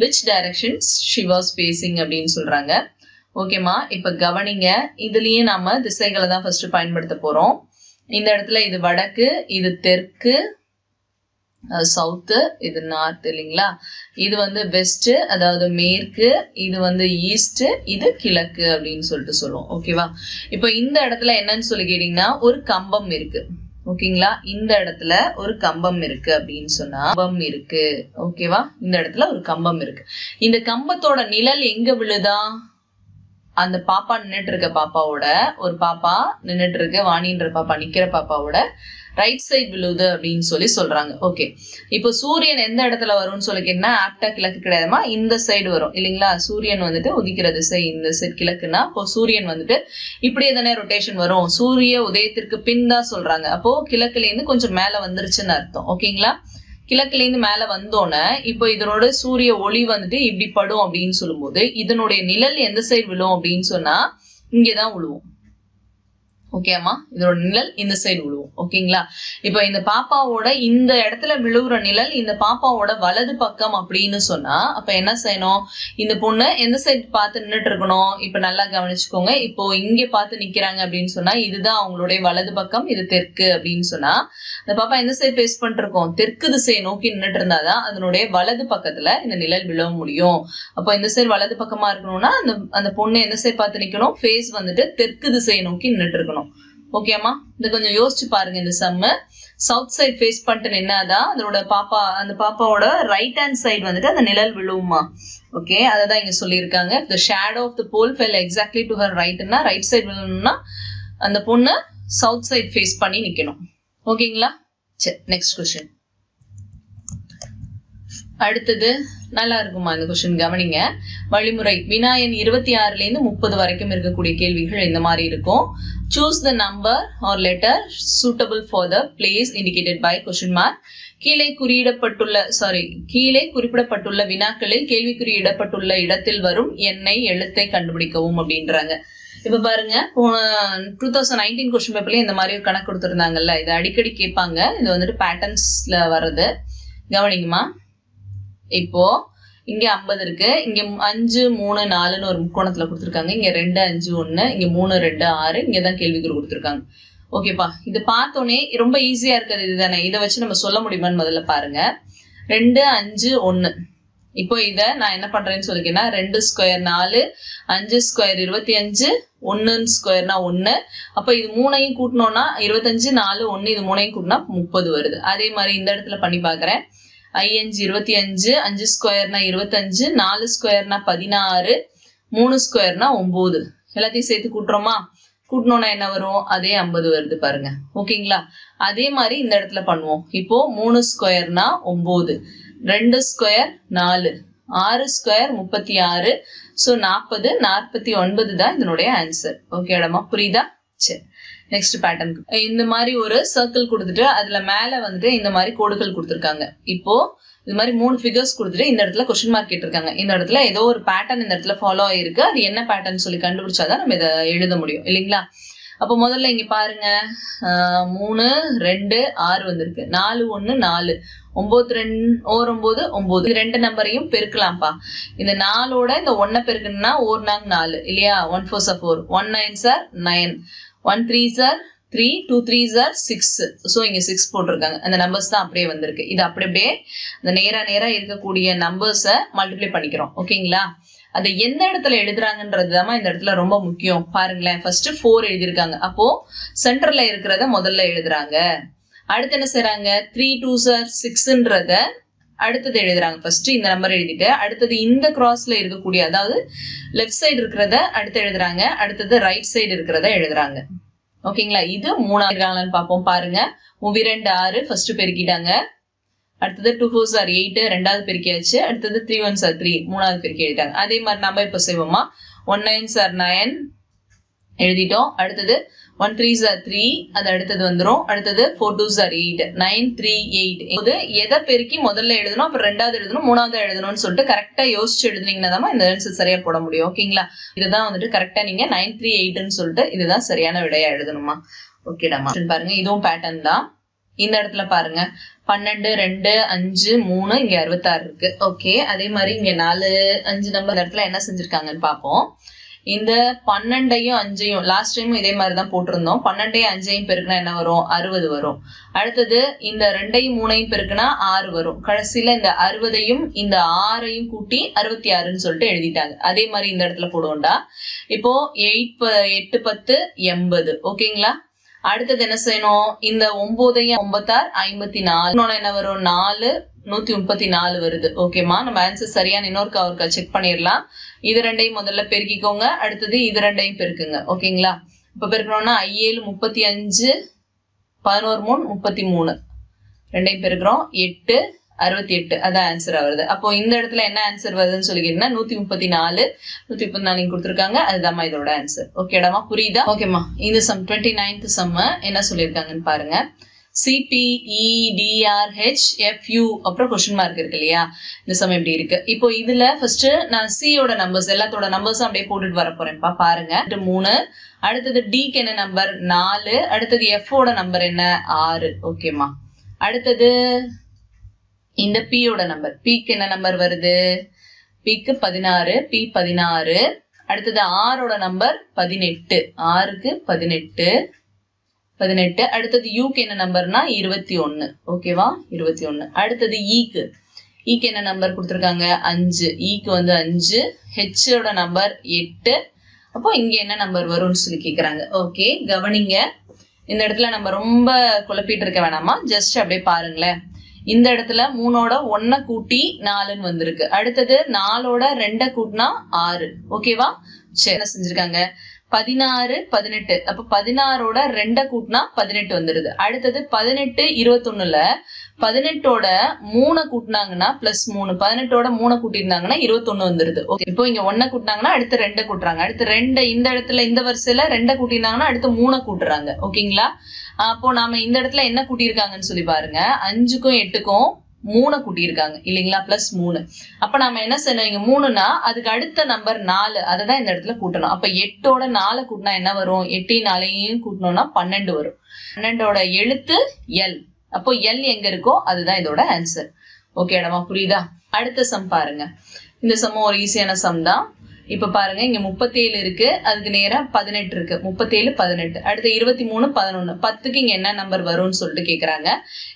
which direction she was facing அப்படின்னு சொல்றாங்க. ஓகேமா? இப்ப கவனிங்க, இதுலயே நாம திசைகளை தான் ஃபர்ஸ்ட் பயன்படுத்த போறோம். இந்த இடத்துல இது வடக்கு, இது தெற்கு, சவுத்து, இது நார்த் இல்லைங்களா? இது வந்து வெஸ்ட், அதாவது மேற்கு, இது வந்து ஈஸ்ட், இது கிழக்கு அப்படின்னு சொல்லிட்டு சொல்லுவோம். ஓகேவா? இப்ப இந்த இடத்துல என்னன்னு சொல்லி கேட்டீங்கன்னா, ஒரு கம்பம் இருக்கு. ஓகேங்களா? இந்த இடத்துல ஒரு கம்பம் இருக்கு அப்படின்னு சொன்னா, கம்பம் இருக்கு. ஓகேவா? இந்த இடத்துல ஒரு கம்பம் இருக்கு. இந்த கம்பத்தோட நிழல் எங்க விழுதா, அந்த பாப்பா நின்னுட்டு இருக்க பாப்பாவோட, ஒரு பாப்பா நின்னுட்டு இருக்க, வாணின்ற பாப்பா நிக்கிற பாப்பாவோட ரைட் சைடு விழுது அப்படின்னு சொல்றாங்க. ஓகே, இப்போ சூரியன் எந்த இடத்துல வரும்னு சொல்லி கேட்டா, ஆப்டா கிழக்கு கிடையாதுமா, இந்த சைடு வரும் இல்லைங்களா? சூரியன் வந்துட்டு உதிக்கிற திசை இந்த சைடு கிழக்குன்னா, அப்போ சூரியன் வந்துட்டு இப்படியே தானே ரொட்டேஷன் வரும். சூரிய உதயத்திற்கு பின் தான் சொல்றாங்க. அப்போ கிழக்குல இருந்து கொஞ்சம் மேல வந்துருச்சுன்னு அர்த்தம். ஓகேங்களா? கிழக்குல இருந்து மேல வந்தோன்னே இப்போ இதனோட சூரிய ஒளி வந்துட்டு இப்படி படும் அப்படின்னு சொல்லும் போது இதனுடைய நிழல் எந்த சைடு விழும் அப்படின்னு சொன்னா இங்கதான் விழுவும். ஓகேமா? இதோட நிழல் இந்த சைடு விழுவும். ஓகேங்களா? இப்ப இந்த பாப்பாவோட இந்த இடத்துல விழுவுற நிழல் இந்த பாப்பாவோட வலது பக்கம் அப்படின்னு சொன்னா அப்ப என்ன செய்யணும், இந்த பொண்ணு எந்த சைடு பார்த்து நின்றுட்டு இருக்கணும். இப்ப நல்லா கவனிச்சுக்கோங்க. இப்போ இங்க பார்த்து நிக்கிறாங்க அப்படின்னு சொன்னா இதுதான் அவங்களுடைய வலது பக்கம், இது தெற்கு அப்படின்னு சொன்னா இந்த பாப்பா எந்த சைடு ஃபேஸ் பண்ணிட்டு இருக்கோம், தெற்கு திசையை நோக்கி நின்றுட்டு இருந்தாதான் அதனுடைய வலது பக்கத்துல இந்த நிழல் விழ முடியும். அப்போ இந்த சைடு வலது பக்கமா இருக்கணும்னா அந்த பொண்ணு எந்த சைடு பார்த்து நிக்கணும், ஃபேஸ் வந்துட்டு தெற்கு திசையை நோக்கி நின்றுட்டு இருக்கணும். ஓகேமா? இது கொஞ்சம் யோசிச்சு பாருங்க. இந்த சம்ம சவுத் சைடு ஃபேஸ் பண்ணிட்டு நின்னாதான் அதோட அந்த பாப்பாவோட ரைட் ஹேண்ட் சைடு வந்துட்டு அந்த நிழல் விழுவுமா. ஓகே, அததான் இங்க சொல்லியிருக்காங்க. The shadow of the pole fell exactly to her rightனா ரைட் சைடு விழணும்னா அந்த பொண்ணு சவுத் சைடு ஃபேஸ் பண்ணி நிக்கணும். ஓகேங்களா? சரி, நெக்ஸ்ட் क्वेश्चन. அடுத்தது நல்லா இருக்குமா இந்த क्वेश्चन, கவனிங்க. வழிமுறை வினாயன் 26ல இருந்து 30 வரைக்கும் இருக்கக்கூடிய கேள்விகள் இந்த மாதிரி இருக்கும். Choose the number or letter suitable for the place indicated by question mark. கீழே குறிப்பிடப்பட்டுள்ள வினாக்களில் கேள்விக்குறி இடப்பட்டுள்ள இடத்தில் வரும் எண்ணை எழுத்தை கண்டுபிடிக்கவும் அப்படின்றாங்க. இப்ப பாருங்க, 2019 கொஸ்டின் பேப்பர்ல இந்த மாதிரி கணக்கு கொடுத்திருந்தாங்கல்ல, இது அடிக்கடி கேட்பாங்க. இது வந்துட்டு பேட்டர்ன்ஸ்ல வர்றது. கவனிங்கம்மா. இப்போ இங்க 50 இருக்கு. இங்க 5 3 4ன்னு ஒரு முக்கோணத்துல கொடுத்திருக்காங்க. இங்க 2 5 1, இங்க 3 2 6, இங்கதான் கேள்விக்குறி கொடுத்திருக்காங்க. ஓகேப்பா, இது பார்த்தோன்னே ரொம்ப ஈஸியா இருக்குது இதுதானே. இதை வச்சு நம்ம சொல்ல முடியுமான்னு முதல்ல பாருங்க. 2 5 1. இப்போ இத நான் என்ன பண்றேன்னு சொல்லிக்கேன்னா 2 ஸ்கொயர் 4, 5 ஸ்கொயர் 25, 1 ஸ்கொயர்னா 1. அப்ப இது மூணையும் கூட்டணும்னா 25, 4 1, இது மூணையும் கூட்டினா 30 வருது. அதே மாதிரி இந்த இடத்துல பண்ணி பாக்குறேன். 5 25, 5 ஸ்கொயர்னா 25, 4 ஸ்கொயர்னா 16, 3 ஸ்கொயர்னா 9. எல்லாத்தையும் சேர்த்து கூட்டுறோமா? கூட்டணும்னா என்ன வரும்? அதே 50 வருது பாருங்க. ஓகேங்களா? அதே மாதிரி இந்த இடத்துல பண்ணுவோம். இப்போ 3 ஸ்கொயர்னா 9, 2 ஸ்கொயர் 4, 6 ஸ்கொயர் 36. சோ 40 49 தான் இதனுடைய ஆன்சர். ஓகேடாமா, புரியுதா? சரி, நெக்ஸ்ட் பேட்டர்ன். இந்த மாதிரி ஒரு சர்க்கிள் கொடுத்துட்டு அதுல மேல வந்துட்டு இந்த மாதிரி கோடுகள் கொடுத்துருக்காங்க. இப்போ இது மாதிரி 3 ஃபிகர்ஸ் கொடுத்துட்டு இந்த இடத்துல கொஸ்டின் மார்க் கேட்டிருக்காங்க. இந்த இடத்துல ஏதோ ஒரு பேட்டர்ன் இந்த இடத்துல ஃபாலோ ஆயிருக்கு. அது என்ன பேட்டர்ன் சொல்லி கண்டுபிடிச்சாதான் நம்ம இதை எழுத முடியும் இல்லைங்களா? அப்போ முதல்ல இங்க பாருங்க, 3 2 6 வந்திருக்கு. 4 1 4, 9 2 9 9. இது 2 நம்பரையும் பெருக்கலாம்ப்பா. இந்த 4ஓட இந்த 1 பெருக்கணும்னா 1 நாங்க 4 இல்லையா? 1 4 4, 1 9 9, 1 3 3, 2 3 6. சோ இங்க 6 போட்டிருக்காங்க. அந்த நம்பர்ஸ் தான் அப்படியே வந்திருக்கு. இது அப்படியே அந்த நேரா இருக்கக்கூடிய நம்பர்ஸை மல்டிப்ளை பண்ணிக்கிறோம். ஓகேங்களா? அதை எந்த இடத்துல எழுதுறாங்கன்றதுதான் இந்த இடத்துல ரொம்ப முக்கியம். பாருங்களேன், ஃபர்ஸ்ட் 4 எழுதிருக்காங்க. அப்போ சென்டர்ல இருக்கிறத முதல்ல எழுதுறாங்க. அடுத்து என்ன செய்யறாங்க? 3 2 6ன்றத அடுத்தது எழுதுறாங்க. ஃபர்ஸ்ட் இந்த நம்பர் எழுதிட்டு அடுத்தது இந்த கிராஸ்ல இருக்கக்கூடிய, அதாவது லெஃப்ட் சைடு இருக்கிறத அடுத்து எழுதுறாங்க. அடுத்தது ரைட் சைடு இருக்கிறத எழுதுறாங்க. ஓகேங்களா? இது 3 பாப்போம். பாருங்க, 3 2 6 ஃபர்ஸ்ட் பெருக்கிட்டாங்க. அடுத்தது 2 4 8, ரெண்டாவது பெருக்கியாச்சு. அடுத்தது 3 1 3, மூணாவது பெருக்கி எழுதிட்டாங்க. அதே மாதிரி நம்ம இப்ப செய்வோமா? 1 9 9 எழுதிட்டோம். அடுத்தது 1 3 3, அது அடுத்தது வந்துரும். அடுத்தது 4 2 8, 9 3 8. எதை பெருக்கி முதல்ல எழுதணும், அப்புறம் ரெண்டாவது எழுதணும், மூணாவது எழுதணும்னு சொல்லிட்டு கரெக்டா யோசிச்சு எழுதுனீங்கன்னா தான் இந்த ஆன்சர் சரியா போட முடியும். ஓகேங்களா? இதுதான் வந்துட்டு கரெக்டா நீங்க 9 3 8ன்னு சொல்லிட்டு இதுதான் சரியான விடையா எழுதணுமா? ஓகேடாமா, பாருங்க இதுவும் பேட்டர்ன் தான். இந்த இடத்துல பாருங்க 12 2 5 3, இங்க 66 இருக்கு. ஓகே, அதே மாதிரி இங்க 4 5 நம்பர் இடத்துல என்ன செஞ்சிருக்காங்கன்னு பாப்போம். இந்த 12ஐயும் 5ஐயும் லாஸ்ட் டைமும் இதே மாதிரிதான் போட்டிருந்தோம். 12ஐயும் 5ஐயும் பெருக்குனா என்ன வரும்? 60 வரும். அடுத்தது இந்த 2ஐயும் 3ஐயும் பெருக்குனா 6 வரும். கடைசியில இந்த 60ஐயும் இந்த 6ஐயும் கூட்டி 66ன்னு சொல்லிட்டு எழுதிட்டாங்க. அதே மாதிரி இந்த இடத்துல போடுவோம்டா. இப்போ 8 8 10 80. ஓகேங்களா? அடுத்தது என்ன செய்யணும்? இந்த 9ஐயும் 9 54, இன்னொன்னு என்ன வரும்? 4 134 வருது. ஓகேமா, நம்ம ஆன்சர் சரியான இன்னொருக்கா செக் பண்ணிடலாம். இது ரெண்டையும் முதல்ல பெருக்கிக்கோங்க. அடுத்தது இது ரெண்டையும் பெருக்குங்க. ஓகேங்களா? இப்ப பெருக்கணும்னா 7 35, 11 3 33, ரெண்டையும் பெருக்கிறோம் 8 68. அதான் ஆன்சர் வருது. அப்போ இந்த இடத்துல என்ன ஆன்சர் வருதுன்னு சொல்லி கேட்டீங்கன்னா 134 134 கொடுத்துருக்காங்க. அதுதான் இதோட ஆன்சர். ஓகேடாமா, புரியுதா? ஓகேமா, இந்த சம் 29th சம் என்ன சொல்லியிருக்காங்கன்னு பாருங்க. CPEDRHFU அப்புறம் கொஸ்டின் மார்க் இருக்கு இல்லையா? இந்த சம் எப்படி இருக்கு? இப்போ இதுல ஃபர்ஸ்ட் நான் சியோட நம்பர்ஸ் எல்லாத்தோட நம்பர்ஸும் அப்படியே போட்டுட்டு வர போறேன்ப்பா. பாருங்க, 3. அடுத்தது டிக்கு என்ன நம்பர்? 4. அடுத்தது எஃப்ஓட நம்பர் என்ன? 6. ஓகேமா. அடுத்தது இந்த பியோட நம்பர். பிக்கு என்ன நம்பர் வருது? பிக்கு 16, பி 16. அடுத்தது ஆரோட நம்பர் 18, ஆறுக்கு 18 18. அடுத்தது யூக்கு என்ன நம்பர்னா 21. ஓகேவா? 21. அடுத்தது ஈக்கு என்ன நம்பர் கொடுத்துருக்காங்க? 5. ஈக்கு வந்து 5. ஹெச்சோட நம்பர் 8. அப்போ இங்க என்ன நம்பர் வரும்னு சொல்லி கேக்குறாங்க. ஓகே, கவனிங்க. இந்த இடத்துல நம்ம ரொம்ப குழப்பிட்டு இருக்க வேணாமா, ஜஸ்ட் அப்படியே பாருங்களேன். இந்த இடத்துல 3ஓட 1 கூட்டி 4ன்னு வந்திருக்கு. அடுத்தது 4ஓட 2 கூட்டினா 6. ஓகேவா? சரி, என்ன செஞ்சிருக்காங்க? 16 18. அப்ப 16ஓட 2 கூட்டினா 18 வந்துருது. அடுத்தது 18 21ல 18ஓட 3 கூட்டினாங்கன்னா பிளஸ் 3, 18ஓட 3 கூட்டியிருந்தாங்கன்னா 21 வந்துருது. ஓகே, இப்போ இங்க 1 கூட்டினாங்கன்னா அடுத்து 2 கூட்டுறாங்க. அடுத்து 2 இந்த இடத்துல இந்த வரிசையில 2 கூட்டியிருந்தாங்கன்னா அடுத்து 3 கூட்டுறாங்க. ஓகேங்களா? அப்போ நாம இந்த இடத்துல என்ன கூட்டியிருக்காங்கன்னு சொல்லி பாருங்க. 5க்கும் 8க்கும் 3 கூட்டியிருக்காங்க இல்லைங்களா? பிளஸ் 3. அப்ப நாம என்ன செய்யணும்? இங்க 3னா அதுக்கு அடுத்த நம்பர் 4, அததான் இந்த இடத்துல கூட்டணும். அப்ப 8ஓட 4 கூட்டினா என்ன வரும்? 8 4 கூட்டணும்னா 12 வரும். 12ஓட எழுத்து எல். அப்போ எல் எங்க இருக்கோ அதுதான் இதோட ஆன்சர். ஓகே இடமா புரியுதா? அடுத்த சம் பாருங்க. இந்த சம் ஒரு ஈஸியான சம் தான். இப்ப பாருங்க இங்க 37 இருக்கு, அதுக்கு நேரா 18 இருக்கு. 37 18 அடுத்து 23 11 10க்கு இங்க என்ன நம்பர் வரும்னு சொல்லிட்டு கேக்குறாங்க.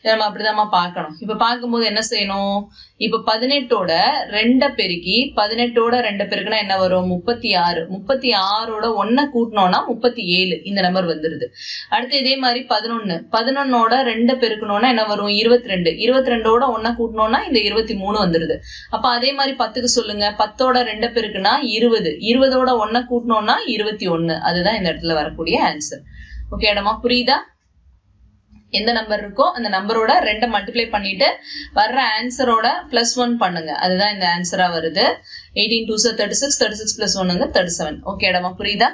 நம்ம அப்படிதான் பார்க்கணும். இப்ப பார்க்கும்போது என்ன செய்யணும்? இப்ப 18ஓட 2 பெருக்கி 18ஓட 2 பெருக்குனா என்ன வரும்? 36. 36ஓட 1 கூட்டணும்னா 37 இந்த நம்பர் வந்துருது. அடுத்து இதே மாதிரி 11ஓட 2 பெருக்கணும்னா என்ன வரும்? 22. 22ஓட 1 கூட்டணும்னா இந்த 23 வந்துருது. அப்ப அதே மாதிரி 10க்கு சொல்லுங்க. 10ஓட 2 பெருக்குனா 20. 20ஓட 1 கூட்டணும்னா 21. அதுதான் இந்த இடத்துல வரக்கூடிய ஆன்சர். ஓகே இடமா புரியுதா? எந்த நம்பர் இருக்கோ அந்த நம்பரோட 2 மல்டிப்ளை பண்ணிட்டு வர்ற ஆன்சரோட +1 பண்ணுங்க. அதுதான் இந்த ஆன்சரா வருது. 18 2 36 36 + 1 37. ஓகே இடமா புரியுதா?